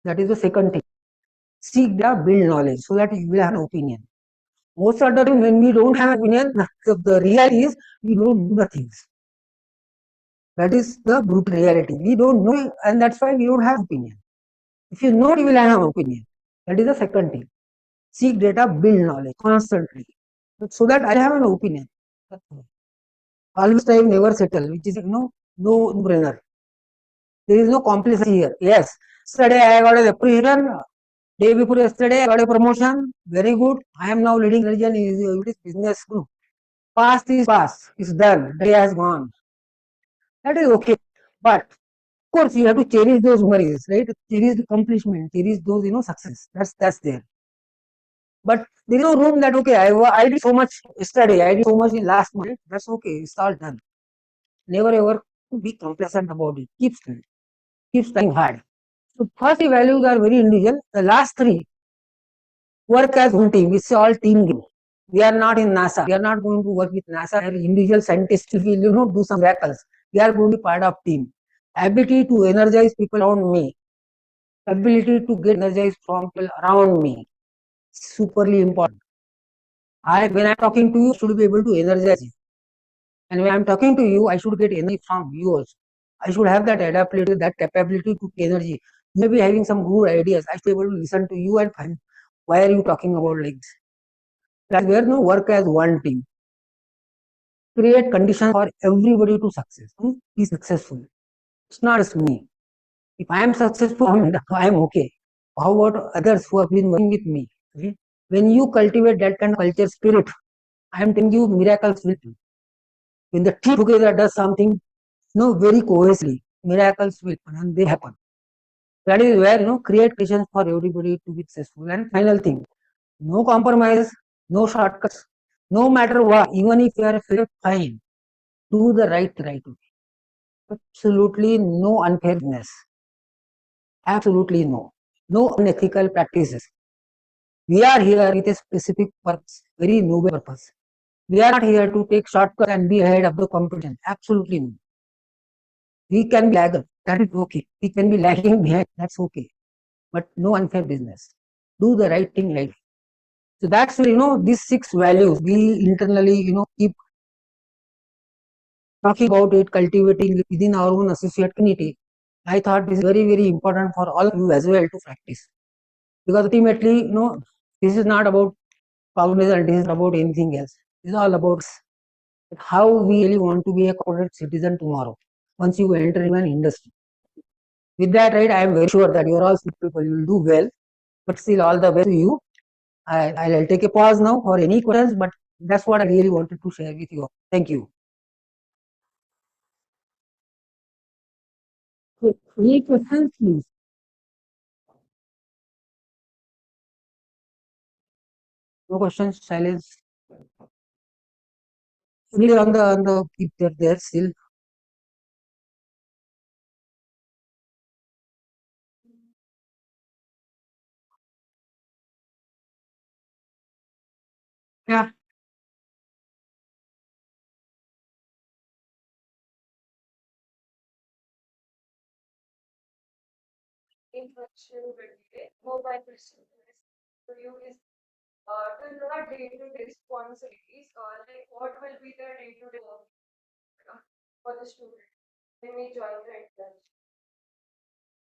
That is the second thing. Seek the build knowledge so that you will have an opinion. Most of the time when we don't have an opinion, the reality is we don't do the things. That is the brutal reality. We don't know, and that's why we don't have opinion. If you know, you will have an opinion. That is the second thing. Seek data, build knowledge constantly, so that I have an opinion. Always strive, never settle, which is no brainer. There is no complacency here. Yes, yesterday I got a appreciation. Day before yesterday I got a promotion. Very good. I am now leading region in this business group. Past is past. It's done. The day has gone. That is okay. But of course you have to cherish those memories, right? Cherish the accomplishment. Cherish those success. That's there. But there is no room that okay, I did so much yesterday, I did so much in last month. That's okay, it's all done. Never ever be complacent about it. Keep trying hard. So first the values are very individual. The last 3, work as one team. It's all team game. We are not in NASA. We are not going to work with NASA. Individual scientists will do some miracles. We are going to be part of team. Ability to energize people around me. Ability to get energized from people around me. Superly important. When I'm talking to you, I should be able to energize you. And when I'm talking to you, I should get energy from you also. I should have that adaptability, that capability to energy. You may be having some good ideas. I should be able to listen to you and find why are you talking about like this. That's where work as one team. Create conditions for everybody to success. Be successful. It's not just me. If I am successful, I am okay. How about others who have been working with me? Okay? When you cultivate that kind of culture spirit, I am telling you miracles will happen. When the team together does something, very cohesively, miracles will happen and they happen. That is where, create conditions for everybody to be successful. And final thing, no compromise, no shortcuts, no matter what, even if you are fair, fine, do the right way. Absolutely no unfairness. Absolutely no. No unethical practices. We are here with a specific purpose, very noble purpose. We are not here to take shortcuts and be ahead of the competition. Absolutely no. We can be laggard. That is okay. We can be lagging behind. That's okay. But no unfair business. Do the right thing right. So that's where, these 6 values we internally, keep talking about it, cultivating it within our own associate community. I thought this is very, very important for all of you as well to practice. Because ultimately, this is not about cognizant, this is about anything else. This is all about how we really want to be a corporate citizen tomorrow once you enter into an industry. With that, right, I am very sure that you are all people, you will do well, but still all the best to you. I'll take a pause now for any questions, but that's what I really wanted to share with you. Thank you. Any questions, please? No questions, silence. Only on the if they're there still. Yeah.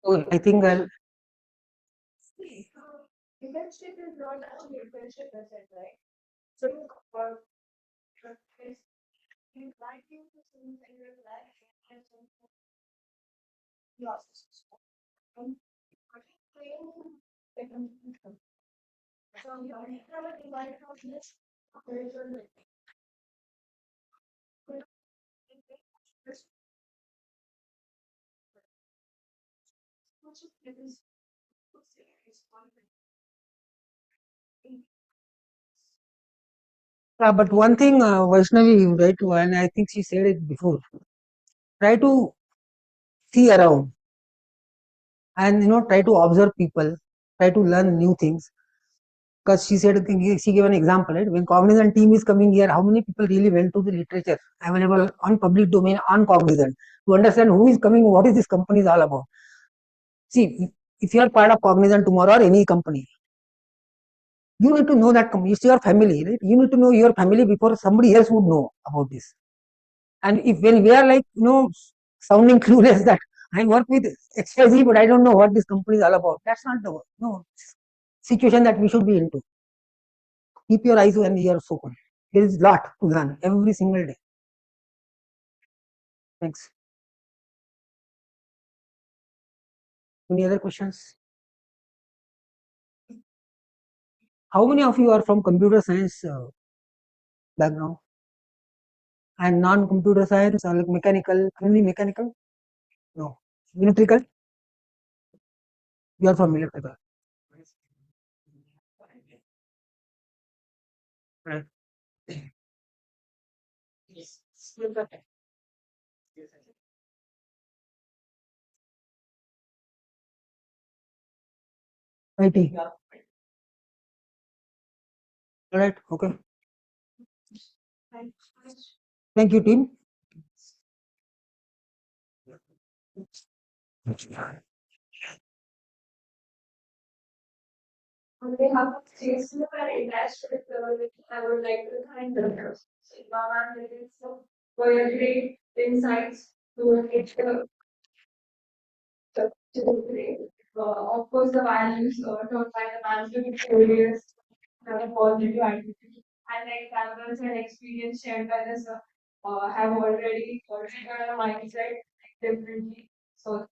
Okay, I think I'll. But one thing, Vaishnavi, right, and I think she said it before. Try to see around and try to observe people, try to learn new things. Because she said, she gave an example, right? When Cognizant team is coming here, how many people really went to the literature available on public domain on Cognizant to understand who is coming, what is this company is all about. See, if you are part of Cognizant tomorrow or any company, you need to know that company. It's your family, right? You need to know your family before somebody else would know about this. And if when we are like, sounding clueless that I work with XYZ, but I don't know what this company is all about, that's not the situation that we should be into. Keep your eyes and ears open. There is a lot to learn every single day. Thanks. Any other questions? How many of you are from computer science background and non-computer science or like mechanical? Only mechanical? No. Electrical? You are from electrical. Right. IT. All right. Okay. Thank you, team. On behalf of JSPM I would like to thank the Mama for your great insights to get of course, the values taught by the management failures have a positive attitude, and the examples and experience shared by the have already triggered a mindset differently. So